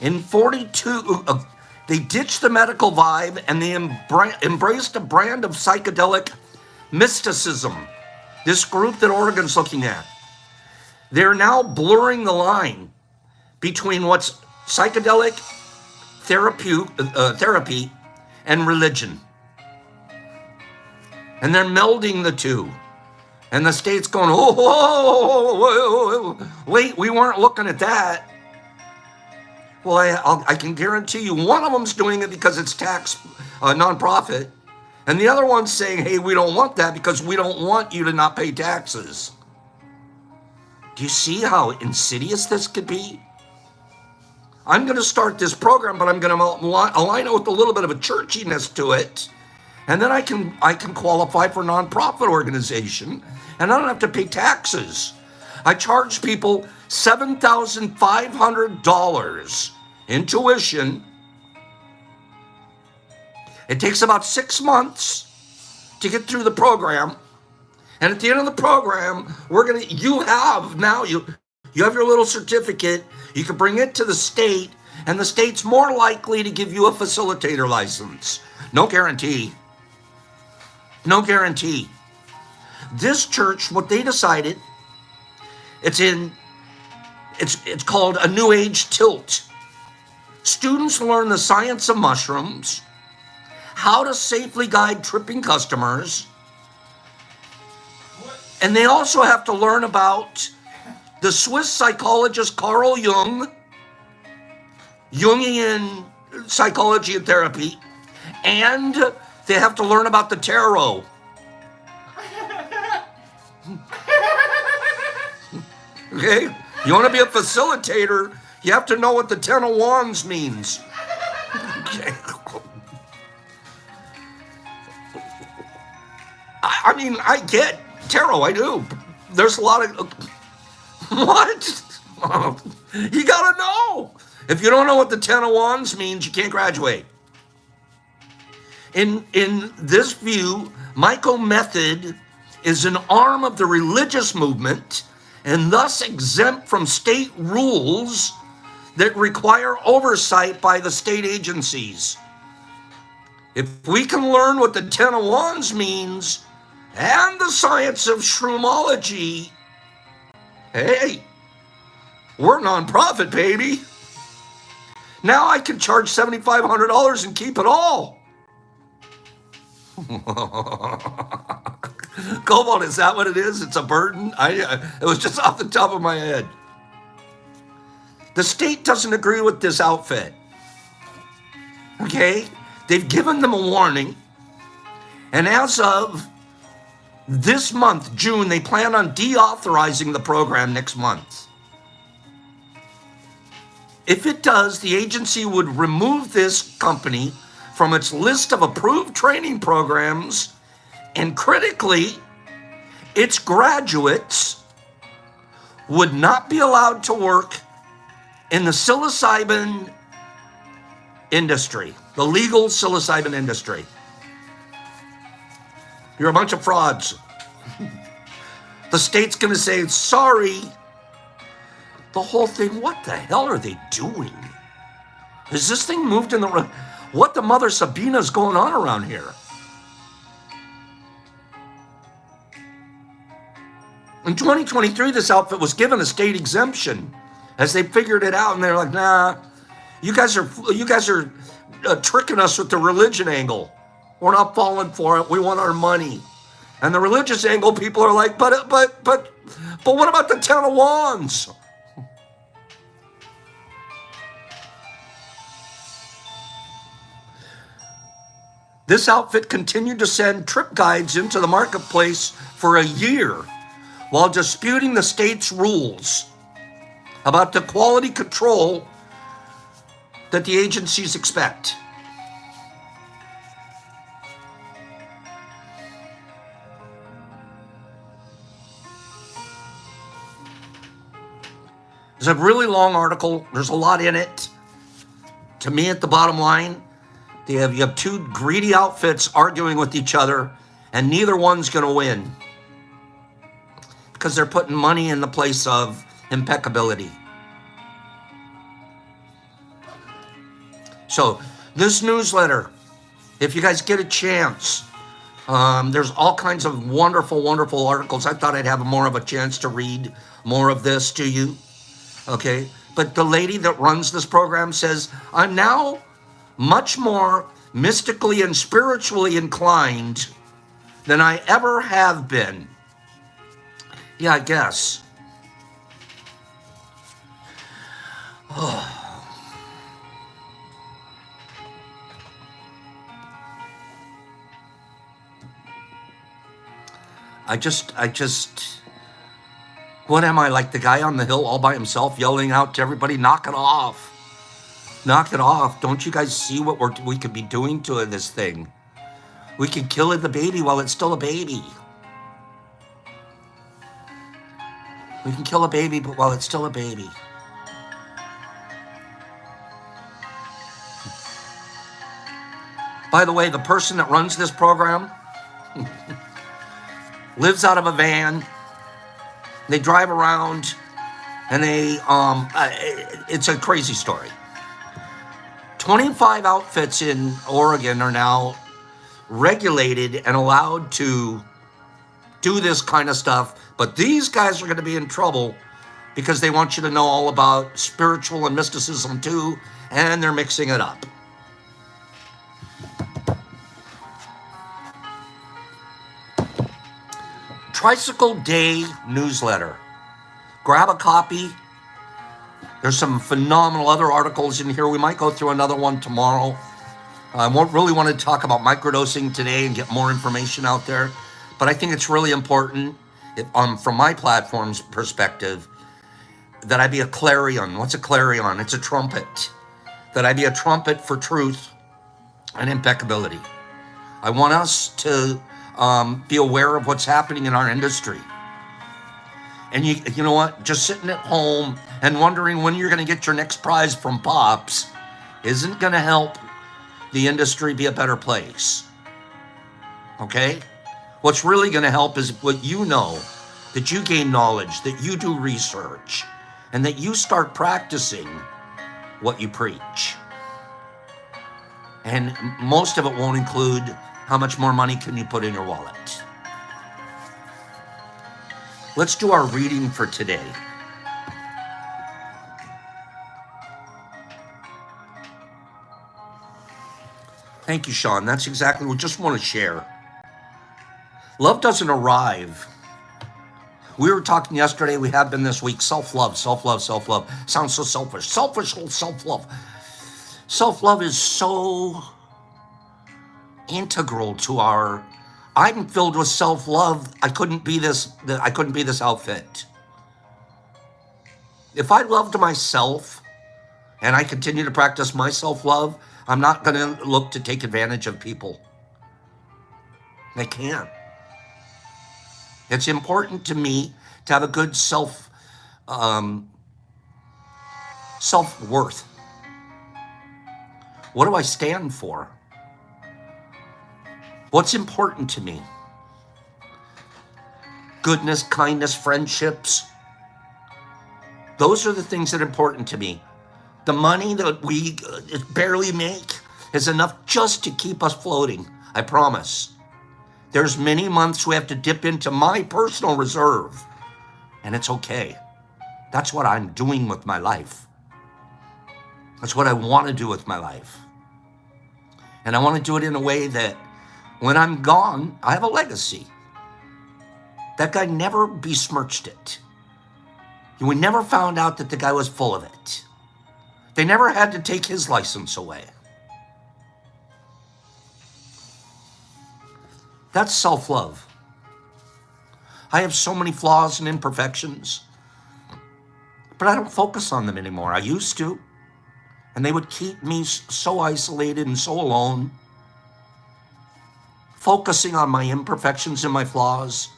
In 42, they ditched the medical vibe and they embraced a brand of psychedelic mysticism. This group that Oregon's looking at. They're now blurring the line between what's psychedelic therapy and religion. And they're melding the two. And the state's going, wait, we weren't looking at that. Well, I can guarantee you one of them's doing it because it's tax nonprofit. And the other one's saying, hey, we don't want that because we don't want you to not pay taxes. Do you see how insidious this could be? I'm going to start this program, but I'm going to align it with a little bit of a churchiness to it. And then I can qualify for a nonprofit organization, and I don't have to pay taxes. I charge people $7,500 in tuition. It takes about 6 months to get through the program. And at the end of the program, you have your little certificate. You can bring it to the state, and the state's more likely to give you a facilitator license. No guarantee. No guarantee. This church, what they decided, it's called a New Age tilt. Students learn the science of mushrooms, how to safely guide tripping customers, and they also have to learn about the Swiss psychologist Carl Jung, Jungian psychology and therapy, and they have to learn about the tarot. Okay? You want to be a facilitator, you have to know what the Ten of Wands means. Okay. I mean, I get tarot, I do. There's a lot of... What? You gotta know. If you don't know what the Ten of Wands means, you can't graduate. In this view, Myco method is an arm of the religious movement and thus exempt from state rules that require oversight by the state agencies. If we can learn what the Ten of Wands means and the science of shroomology, hey, we're nonprofit, baby. Now I can charge $7,500 and keep it all. Cobalt, is that what it is? It's a burden? It was just off the top of my head. The state doesn't agree with this outfit. Okay? They've given them a warning. And as of this month, June, they plan on deauthorizing the program next month. If it does, the agency would remove this company from its list of approved training programs, and critically, its graduates would not be allowed to work in the psilocybin industry, the legal psilocybin industry. You're a bunch of frauds. The state's going to say, sorry. The whole thing, what the hell are they doing? Is this thing moved in the... What the mother Sabina's going on around here? In 2023, this outfit was given a state exemption as they figured it out, and they're like, nah, you guys are tricking us with the religion angle. We're not falling for it. We want our money. And the religious angle, people are like, but what about the Ten of Wands? This outfit continued to send trip guides into the marketplace for a year while disputing the state's rules about the quality control that the agencies expect. It's a really long article. There's a lot in it. To me, at the bottom line, you have two greedy outfits arguing with each other, and neither one's going to win because they're putting money in the place of impeccability. So this newsletter, if you guys get a chance, there's all kinds of wonderful, wonderful articles. I thought I'd have more of a chance to read more of this to you. Okay, but the lady that runs this program says, I'm now much more mystically and spiritually inclined than I ever have been. Yeah, I guess. Oh. I just, what am I, like the guy on the hill all by himself yelling out to everybody, knock it off. Knock it off. Don't you guys see what we could be doing to this thing? We could kill the baby while it's still a baby. We can kill a baby, but while it's still a baby. By the way, the person that runs this program, lives out of a van. They drive around, and it's a crazy story. 25 outfits in Oregon are now regulated and allowed to do this kind of stuff, but these guys are going to be in trouble because they want you to know all about spiritual and mysticism too, and they're mixing it up. Tricycle Day Newsletter. Grab a copy. There's some phenomenal other articles in here. We might go through another one tomorrow. I really want to talk about microdosing today and get more information out there. But I think it's really important, from my platform's perspective, that I be a clarion. What's a clarion? It's a trumpet. That I be a trumpet for truth and impeccability. I want us to be aware of what's happening in our industry. And you know what? Just sitting at home and wondering when you're going to get your next prize from Pops isn't going to help the industry be a better place. Okay? What's really going to help is what you know, that you gain knowledge, that you do research, and that you start practicing what you preach. And most of it won't include how much more money can you put in your wallet. Let's do our reading for today. Thank you, Sean. That's exactly what we just want to share. Love doesn't arrive. We were talking yesterday, we have been this week, self-love, self-love, self-love. Sounds so selfish. Selfish self-love. Self-love is so integral to our... I'm filled with self-love. I couldn't be this outfit. If I loved myself and I continue to practice my self-love, I'm not going to look to take advantage of people. I can't. It's important to me to have a good self-worth. What do I stand for? What's important to me? Goodness, kindness, friendships. Those are the things that are important to me. The money that we barely make is enough just to keep us floating, I promise. There's many months we have to dip into my personal reserve, and it's okay. That's what I'm doing with my life. That's what I want to do with my life. And I want to do it in a way that when I'm gone, I have a legacy. That guy never besmirched it. We never found out that the guy was full of it. They never had to take his license away. That's self-love. I have so many flaws and imperfections, but I don't focus on them anymore. I used to, and they would keep me so isolated and so alone. Focusing on my imperfections and my flaws.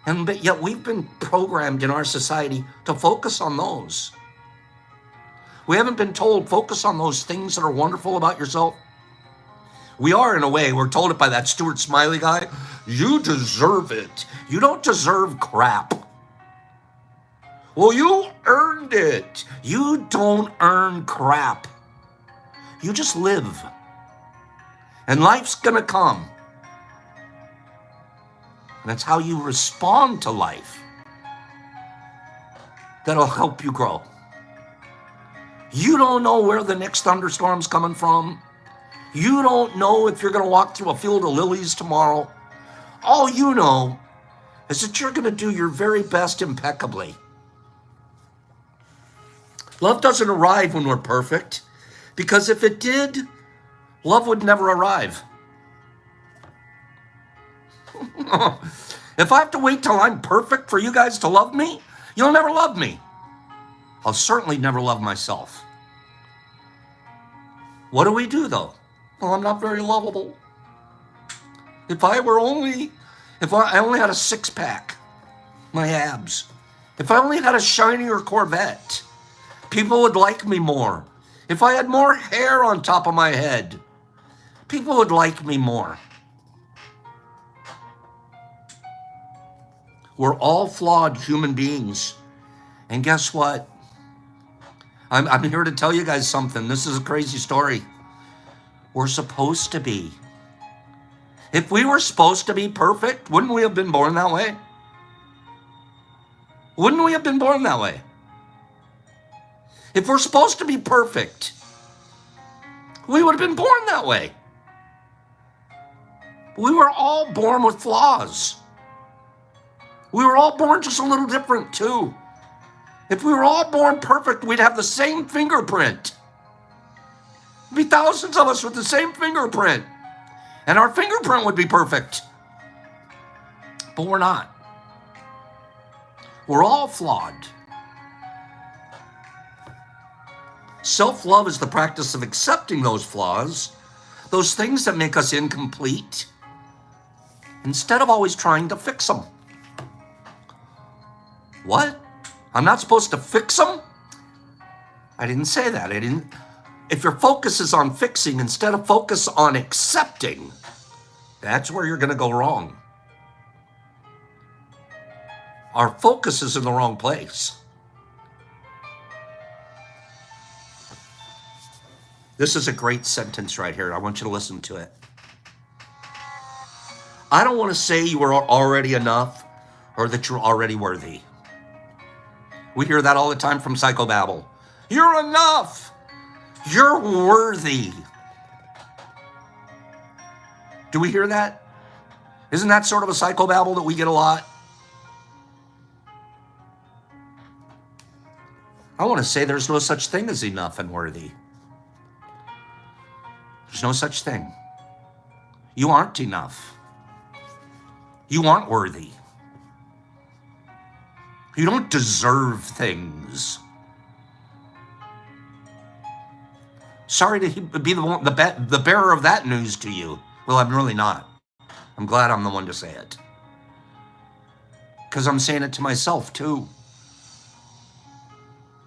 And yet we've been programmed in our society to focus on those. We haven't been told, focus on those things that are wonderful about yourself. We are, in a way. We're told it by that Stuart Smiley guy. You deserve it. You don't deserve crap. Well, you earned it. You don't earn crap. You just live. And life's gonna come. And it's how you respond to life that'll help you grow. You don't know where the next thunderstorm's coming from. You don't know if you're going to walk through a field of lilies tomorrow. All you know is that you're going to do your very best impeccably. Love doesn't arrive when we're perfect, because if it did, love would never arrive. If I have to wait till I'm perfect for you guys to love me, you'll never love me. I'll certainly never love myself. What do we do, though? Well, I'm not very lovable. If I only had a six-pack, my abs. If I only had a shinier Corvette, people would like me more. If I had more hair on top of my head, people would like me more. We're all flawed human beings. And guess what? I'm here to tell you guys something. This is a crazy story. We're supposed to be. If we were supposed to be perfect, wouldn't we have been born that way? Wouldn't we have been born that way? If we're supposed to be perfect, we would have been born that way. We were all born with flaws. We were all born just a little different too. If we were all born perfect, we'd have the same fingerprint. There'd be thousands of us with the same fingerprint. And our fingerprint would be perfect. But we're not. We're all flawed. Self-love is the practice of accepting those flaws, those things that make us incomplete, instead of always trying to fix them. What? I'm not supposed to fix them? I didn't say that. If your focus is on fixing instead of focus on accepting, that's where you're going to go wrong. Our focus is in the wrong place. This is a great sentence right here. I want you to listen to it. I don't want to say you are already enough or that you're already worthy. We hear that all the time from psychobabble. You're enough. You're worthy. Do we hear that? Isn't that sort of a psychobabble that we get a lot? I want to say there's no such thing as enough and worthy. There's no such thing. You aren't enough. You aren't worthy. You don't deserve things. Sorry to be the bearer of that news to you. Well, I'm really not. I'm glad I'm the one to say it. Because I'm saying it to myself too.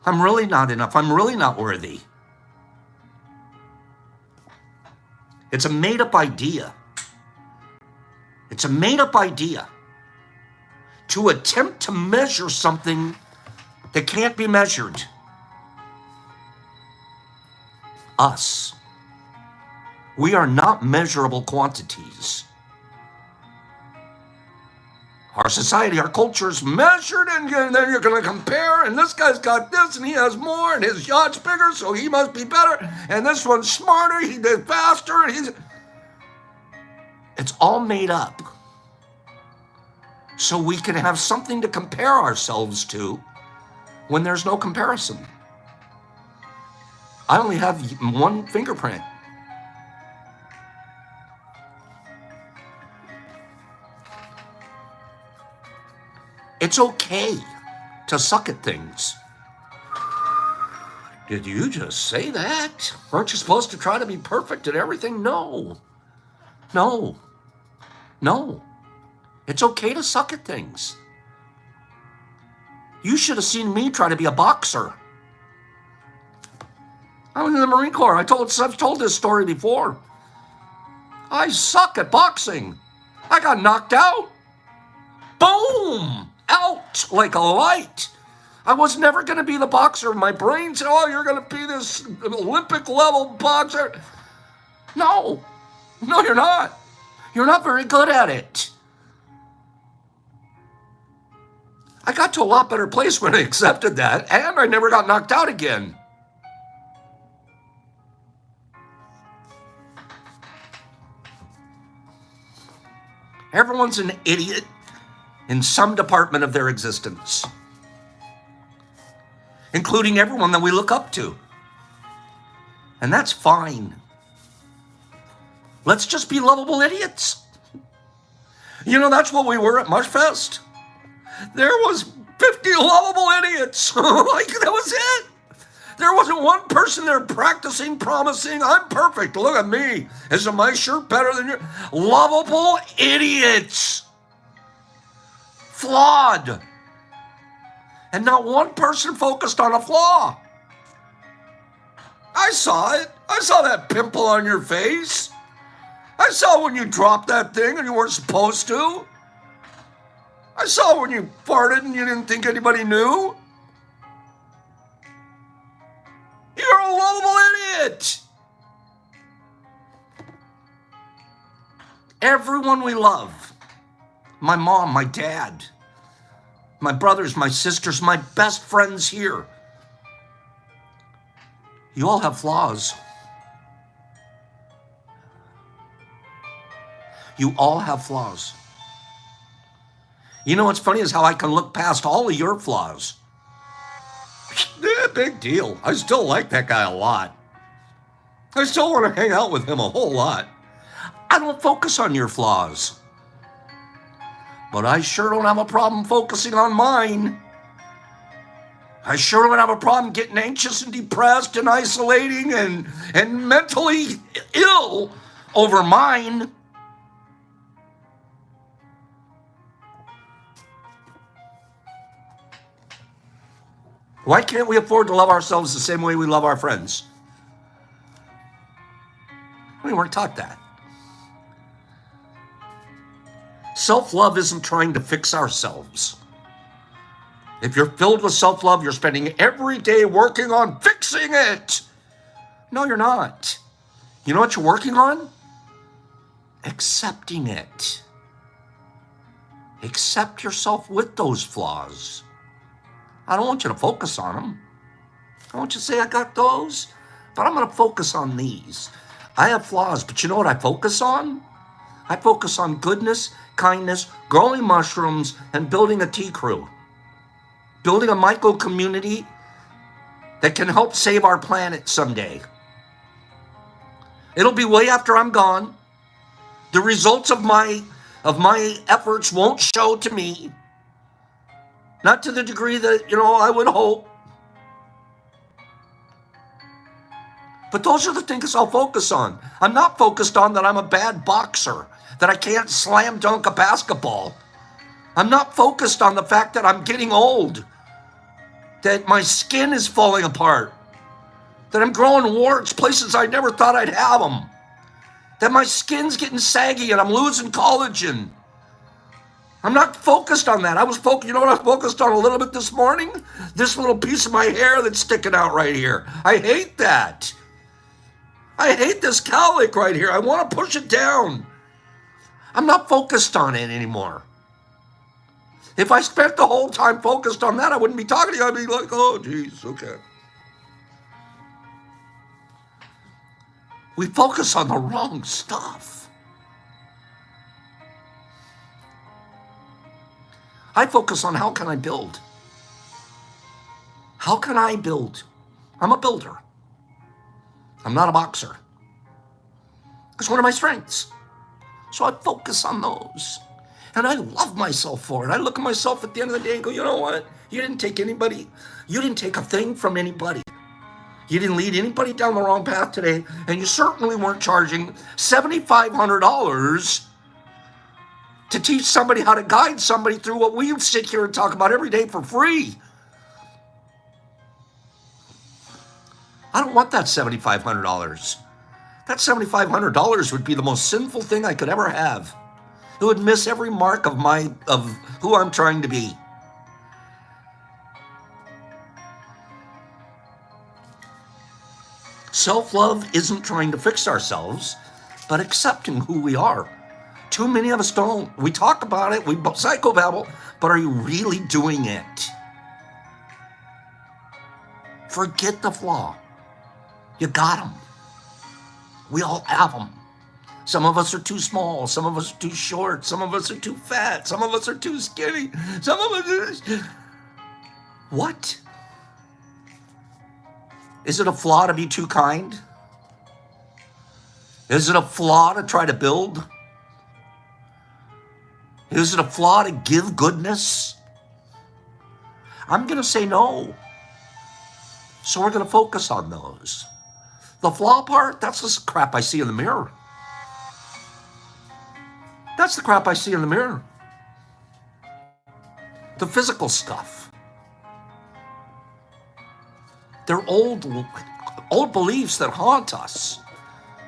I'm really not enough. I'm really not worthy. It's a made-up idea. It's a made-up idea to attempt to measure something that can't be measured. Us. We are not measurable quantities. Our society, our culture is measured, and then you're going to compare, and this guy's got this, and he has more, and his yacht's bigger, so he must be better, and this one's smarter, he did faster, and it's all made up. So we can have something to compare ourselves to when there's no comparison. I only have one fingerprint. It's okay to suck at things. Did you just say that? Weren't you supposed to try to be perfect at everything? No. It's okay to suck at things. You should have seen me try to be a boxer. I was in the Marine Corps. I've told this story before. I suck at boxing. I got knocked out. Boom! Out like a light. I was never going to be the boxer. My brain said, oh, you're going to be this Olympic level boxer. No, you're not. You're not very good at it. I got to a lot better place when I accepted that, and I never got knocked out again. Everyone's an idiot in some department of their existence, including everyone that we look up to. And that's fine. Let's just be lovable idiots. You know, that's what we were at Mushfest. There was 50 lovable idiots. Like, that was it. There wasn't one person there practicing, promising, I'm perfect. Look at me. Isn't my shirt better than yours? Lovable idiots. Flawed. And not one person focused on a flaw. I saw it. I saw that pimple on your face. I saw when you dropped that thing and you weren't supposed to. I saw when you farted and you didn't think anybody knew. You're a lovable idiot. Everyone we love, my mom, my dad, my brothers, my sisters, my best friends here, you all have flaws. You all have flaws. You know what's funny is how I can look past all of your flaws. Big deal. I still like that guy a lot. I still want to hang out with him a whole lot. I don't focus on your flaws. But I sure don't have a problem focusing on mine. I sure don't have a problem getting anxious and depressed and isolating and mentally ill over mine. Why can't we afford to love ourselves the same way we love our friends? We weren't taught that. Self-love isn't trying to fix ourselves. If you're filled with self-love, you're spending every day working on fixing it. No, you're not. You know what you're working on? Accepting it. Accept yourself with those flaws. I don't want you to focus on them. I want you to say, I got those, but I'm going to focus on these. I have flaws, but you know what I focus on? I focus on goodness, kindness, growing mushrooms, and building a tea crew. Building a micro community that can help save our planet someday. It'll be way after I'm gone. The results of my efforts won't show to me. Not to the degree that, I would hope. But those are the things I'll focus on. I'm not focused on that I'm a bad boxer, that I can't slam dunk a basketball. I'm not focused on the fact that I'm getting old, that my skin is falling apart, that I'm growing warts places I never thought I'd have them, that my skin's getting saggy and I'm losing collagen. I'm not focused on that. You know what I was focused on a little bit this morning? This little piece of my hair that's sticking out right here. I hate that. I hate this cowlick right here. I want to push it down. I'm not focused on it anymore. If I spent the whole time focused on that, I wouldn't be talking to you. I'd be like, oh, geez, okay. We focus on the wrong stuff. I focus on how can I build? How can I build? I'm a builder. I'm not a boxer. It's one of my strengths. So I focus on those. And I love myself for it. I look at myself at the end of the day and go, you know what? You didn't take a thing from anybody. You didn't lead anybody down the wrong path today. And you certainly weren't charging $7,500 to teach somebody how to guide somebody through what we sit here and talk about every day for free. I don't want that $7,500. That $7,500 would be the most sinful thing I could ever have. It would miss every mark of who I'm trying to be. Self-love isn't trying to fix ourselves, but accepting who we are. Too many of us don't. We talk about it, we psychobabble, but are you really doing it? Forget the flaw. You got them. We all have them. Some of us are too small. Some of us are too short. Some of us are too fat. Some of us are too skinny. Some of us are... What? Is it a flaw to be too kind? Is it a flaw to try to build? Is it a flaw to give goodness? I'm going to say no. So we're going to focus on those. The flaw part, that's the crap I see in the mirror. That's the crap I see in the mirror. The physical stuff. They're old beliefs that haunt us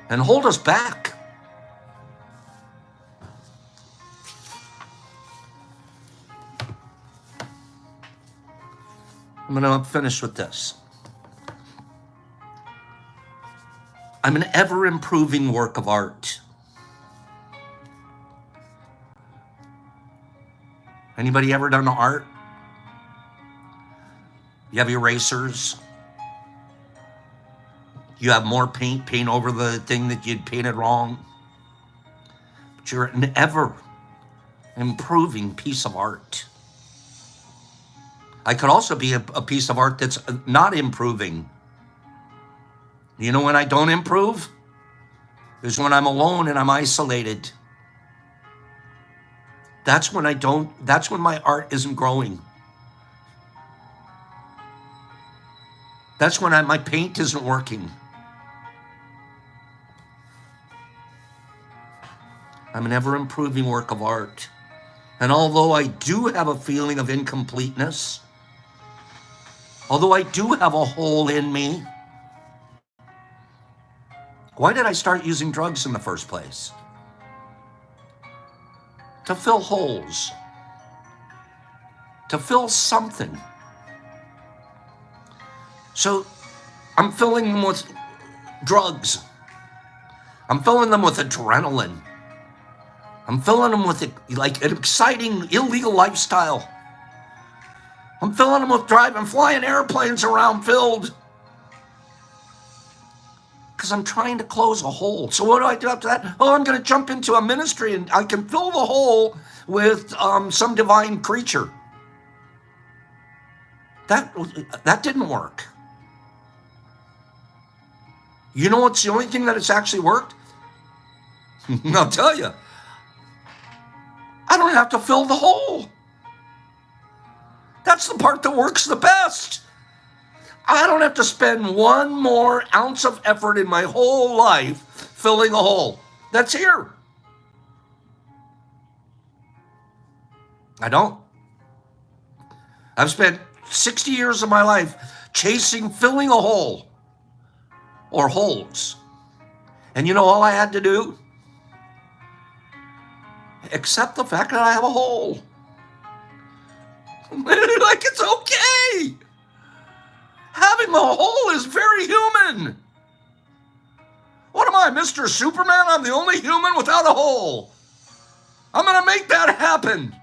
and hold us back. I'm going to finish with this. I'm an ever-improving work of art. Anybody ever done art? You have erasers. You have more paint over the thing that you'd painted wrong. But you're an ever-improving piece of art. I could also be a piece of art that's not improving. You know when I don't improve? Is when I'm alone and I'm isolated. That's when my art isn't growing. That's when my paint isn't working. I'm an ever-improving work of art. And although I do have a feeling of incompleteness, although I do have a hole in me, why did I start using drugs in the first place? To fill holes. To fill something. So I'm filling them with drugs. I'm filling them with adrenaline. I'm filling them with like an exciting illegal lifestyle. I'm filling them with flying airplanes around filled. Because I'm trying to close a hole. So what do I do after that? Oh, I'm going to jump into a ministry and I can fill the hole with some divine creature. That didn't work. You know what's the only thing that it's actually worked? I'll tell you. I don't have to fill the hole. That's the part that works the best. I don't have to spend one more ounce of effort in my whole life filling a hole that's here. I don't. I've spent 60 years of my life filling a hole or holes. And you know all I had to do? Accept the fact that I have a hole. Like it's okay. Having a hole is very human. What am I, Mr. Superman? I'm the only human without a hole. I'm going to make that happen.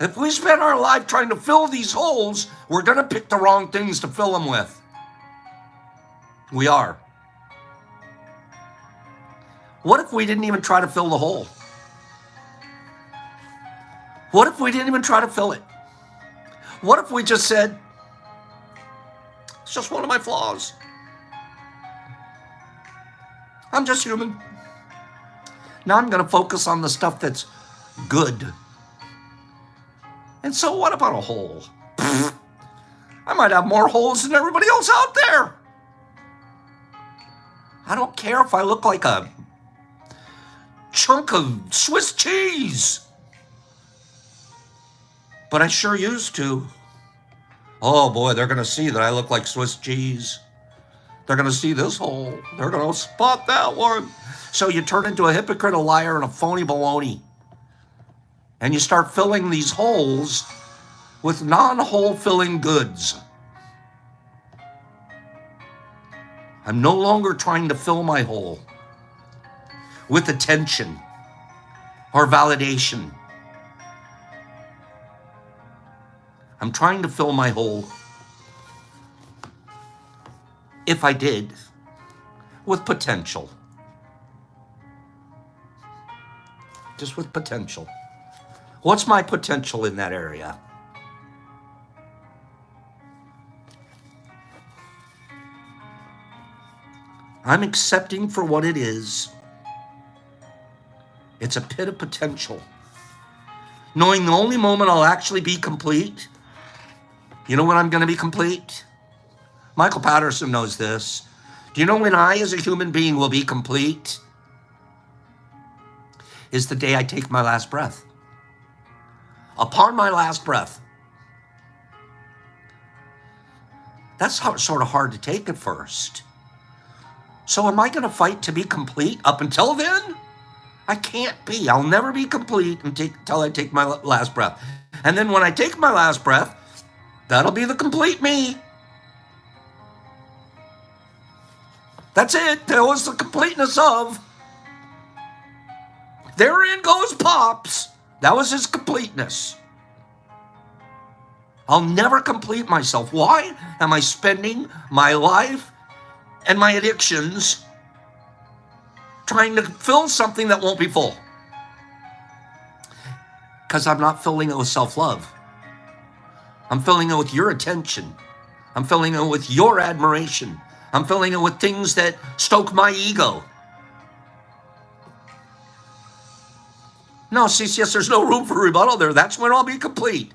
If we spend our life trying to fill these holes, we're going to pick the wrong things to fill them with. We are. What if we didn't even try to fill the hole? What if we didn't even try to fill it? What if we just said, it's just one of my flaws. I'm just human. Now I'm going to focus on the stuff that's good. And so what about a hole? I might have more holes than everybody else out there. I don't care if I look like a chunk of Swiss cheese. But I sure used to. Oh boy, they're going to see that I look like Swiss cheese. They're going to see this hole. They're going to spot that one. So you turn into a hypocrite, a liar, and a phony baloney. And you start filling these holes with non-hole filling goods. I'm no longer trying to fill my hole with attention or validation. I'm trying to fill my hole, if I did, with potential. Just with potential. What's my potential in that area? I'm accepting for what it is. It's a pit of potential. Knowing the only moment I'll actually be complete. You know when I'm going to be complete? Michael Patterson knows this. Do you know when I, as a human being, will be complete? Is the day I take my last breath. Upon my last breath. That's sort of hard to take at first. So am I going to fight to be complete up until then? I can't be. I'll never be complete until I take my last breath. And then when I take my last breath, that'll be the complete me. That's it. That was the completeness of. Therein goes Pops. That was his completeness. I'll never complete myself. Why am I spending my life and my addictions trying to fill something that won't be full? Because I'm not filling it with self-love. I'm filling it with your attention. I'm filling it with your admiration. I'm filling it with things that stoke my ego. No, CCS, there's no room for rebuttal there. That's when I'll be complete.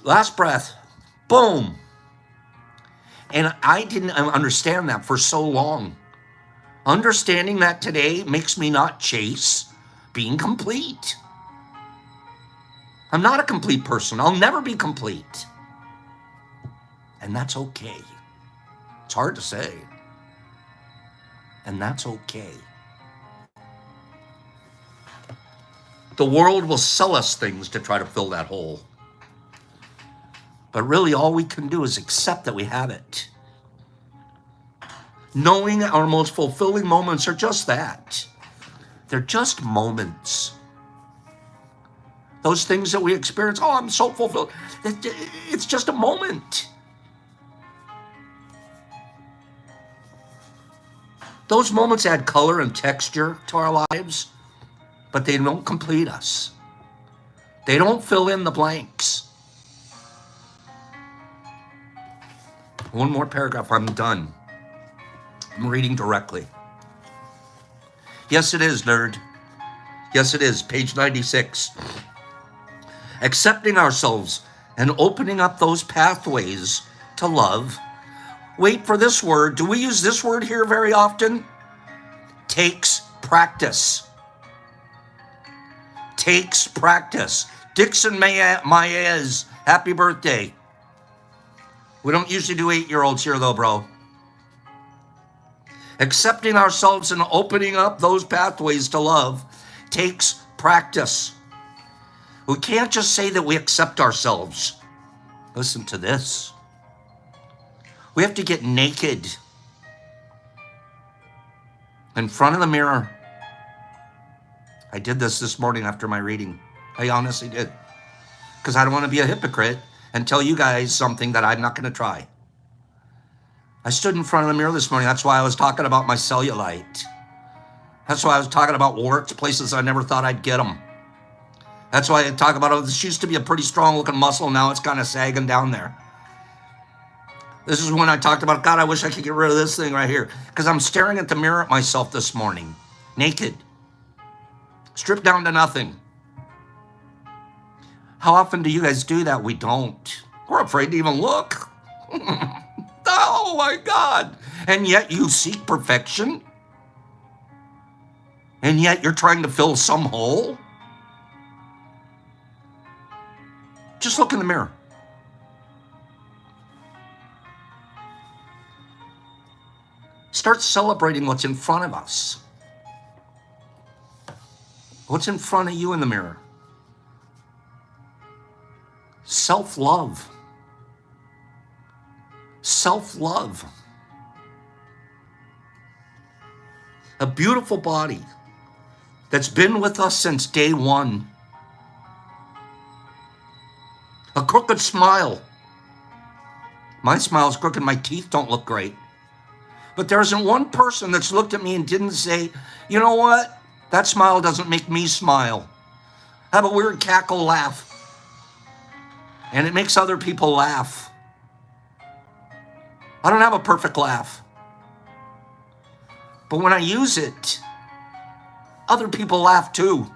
Last breath. Boom. And I didn't understand that for so long. Understanding that today makes me not chase being complete. I'm not a complete person. I'll never be complete. And that's okay. It's hard to say. And that's okay. The world will sell us things to try to fill that hole. But really all we can do is accept that we have it. Knowing our most fulfilling moments are just that. They're just moments. Those things that we experience, oh, I'm so fulfilled. It's just a moment. Those moments add color and texture to our lives, but they don't complete us. They don't fill in the blanks. One more paragraph, I'm done. I'm reading directly. Yes, it is, nerd. Yes, it is, page 96. Accepting ourselves and opening up those pathways to love. Wait for this word. Do we use this word here very often? Takes practice. Takes practice. Dixon Maez, happy birthday. We don't usually do 8-year-olds here though, bro. Accepting ourselves and opening up those pathways to love takes practice. We can't just say that we accept ourselves. Listen to this. We have to get naked in front of the mirror. I did this morning after my reading. I honestly did. Because I don't want to be a hypocrite and tell you guys something that I'm not going to try. I stood in front of the mirror this morning. That's why I was talking about my cellulite. That's why I was talking about warts, places I never thought I'd get them. That's why I talk about, oh, this used to be a pretty strong looking muscle. Now it's kind of sagging down there. This is when I talked about, God, I wish I could get rid of this thing right here. Because I'm staring at the mirror at myself this morning. Naked. Stripped down to nothing. How often do you guys do that? We don't. We're afraid to even look. Oh my God. And yet you seek perfection. And yet you're trying to fill some hole. Just look in the mirror. Start celebrating what's in front of us. What's in front of you in the mirror? Self-love. Self-love. A beautiful body that's been with us since day one. A crooked smile. My smile's crooked, my teeth don't look great. But there isn't one person that's looked at me and didn't say, you know what? That smile doesn't make me smile. I have a weird cackle laugh. And it makes other people laugh. I don't have a perfect laugh. But when I use it, other people laugh too.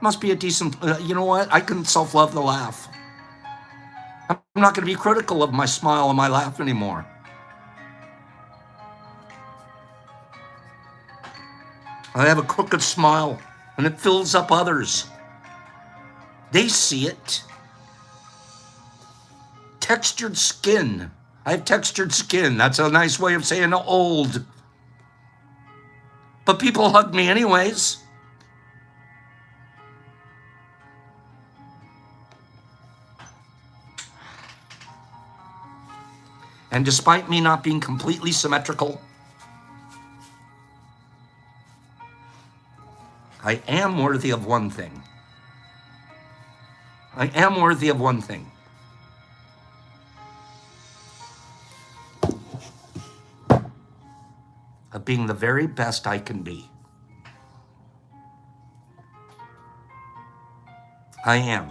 Must be a decent, you know what? I can self-love the laugh. I'm not going to be critical of my smile and my laugh anymore. I have a crooked smile and it fills up others. They see it. Textured skin. I have textured skin. That's a nice way of saying old. But people hug me anyways. And despite me not being completely symmetrical, I am worthy of one thing. I am worthy of one thing. Of being the very best I can be. I am.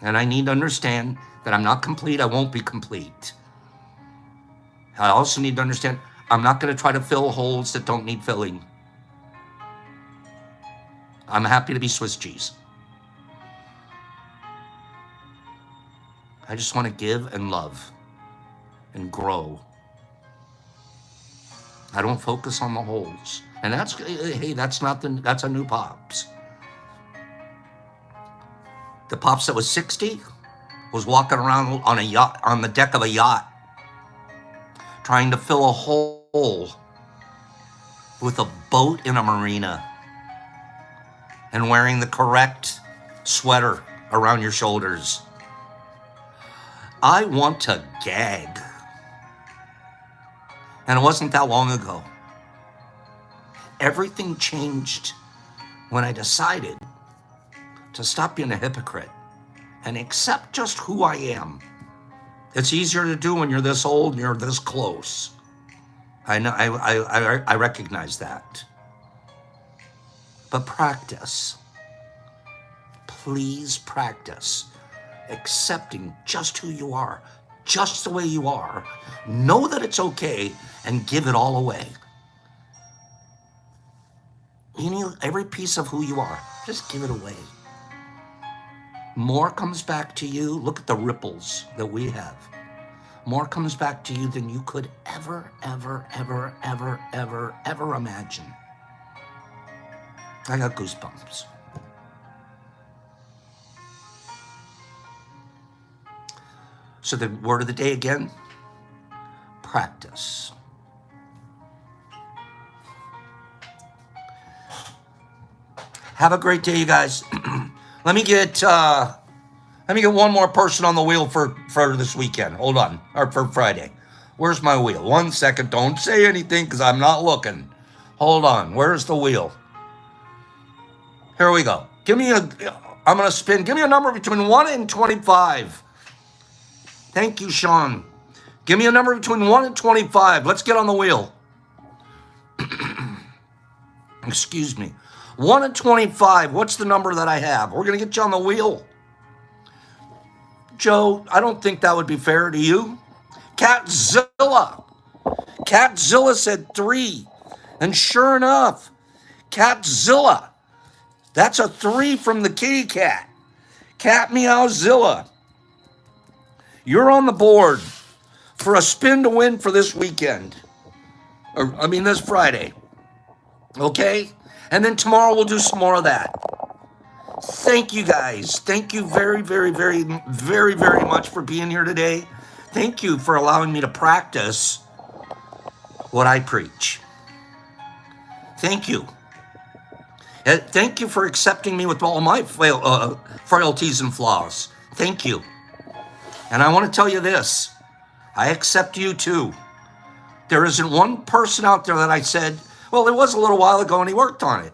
And I need to understand that I'm not complete. I won't be complete. I also need to understand I'm not going to try to fill holes that don't need filling. I'm happy to be Swiss cheese. I just want to give and love and grow. I don't focus on the holes. And that's, hey, that's a new Pops. The Pops that was 60 was walking around on a yacht, on the deck of a yacht, trying to fill a hole with a boat in a marina and wearing the correct sweater around your shoulders. I want to gag. And it wasn't that long ago. Everything changed when I decided to stop being a hypocrite and accept just who I am. It's easier to do when you're this old and you're this close. I know, I recognize that. But practice. Please practice accepting just who you are, just the way you are. Know that it's okay and give it all away. You need every piece of who you are. Just give it away. More comes back to you. Look at the ripples that we have. More comes back to you than you could ever imagine. I got goosebumps. So the word of the day again, practice. Have a great day, you guys. Let me get one more person on the wheel for this weekend. Hold on, or for Friday. Where's my wheel? 1 second. Don't say anything because I'm not looking. Hold on. Where's the wheel? Here we go. I'm going to spin. Give me a number between 1 and 25. Thank you, Sean. Give me a number between 1 and 25. Let's get on the wheel. Excuse me. 1 and 25. What's the number that I have? We're going to get you on the wheel. Joe, I don't think that would be fair to you. Catzilla. Catzilla said 3. And sure enough, Catzilla. That's a 3 from the kitty cat. Cat Meowzilla. You're on the board for a spin to win for this weekend. This Friday. Okay? And then tomorrow we'll do some more of that. Thank you guys. Thank you very, very, very, very, very much for being here today. Thank you for allowing me to practice what I preach. Thank you. Thank you for accepting me with all my frailties and flaws. Thank you. And I want to tell you this. I accept you too. There isn't one person out there that I said, well, it was a little while ago and he worked on it.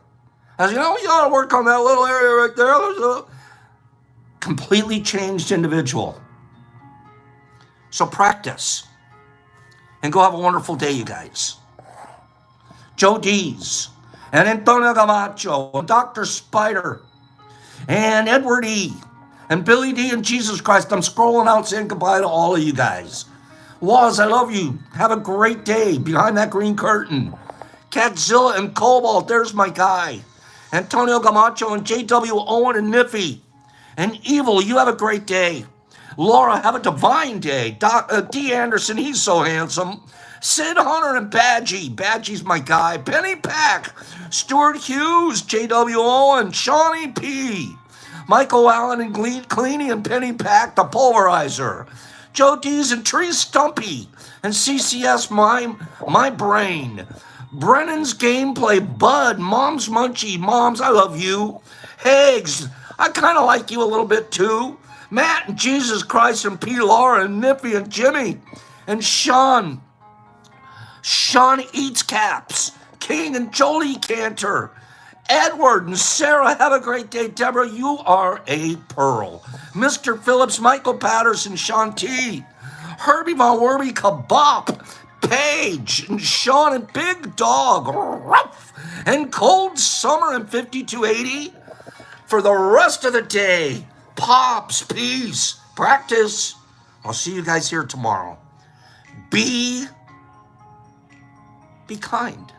I said, you got to work on that little area right there. There's a completely changed individual. So practice. And go have a wonderful day, you guys. Joe D's and Antonio Camacho and Dr. Spider and Edward E. and Billy D. and Jesus Christ. I'm scrolling out saying goodbye to all of you guys. Waz, I love you. Have a great day behind that green curtain. Catzilla and Cobalt, there's my guy. Antonio Camacho and J.W. Owen and Niffy. And Evil, you have a great day. Laura, have a divine day. D. Anderson, he's so handsome. Sid Hunter and Badgie. Badgie's my guy. Penny Pack. Stuart Hughes, J.W. Owen, Shawnee P. Michael Allen and Cleany and Penny Pack, the Pulverizer. Joe D's and Tree Stumpy. And CCS, my brain. Brennan's Gameplay, Bud, Mom's Munchie, Moms, I love you. Higgs, I kind of like you a little bit too. Matt and Jesus Christ and P. Laura and Nippy and Jimmy And Sean Eats Caps, King and Jolie Cantor, Edward and Sarah, have a great day. Deborah, you are a pearl. Mr. Phillips, Michael Patterson, Sean T, Herbie Von Werby, Kabop, Paige and Sean and Big Dog, Ruff, and Cold Summer and 5280. For the rest of the day, Pops, peace, practice. I'll see you guys here tomorrow. Be kind.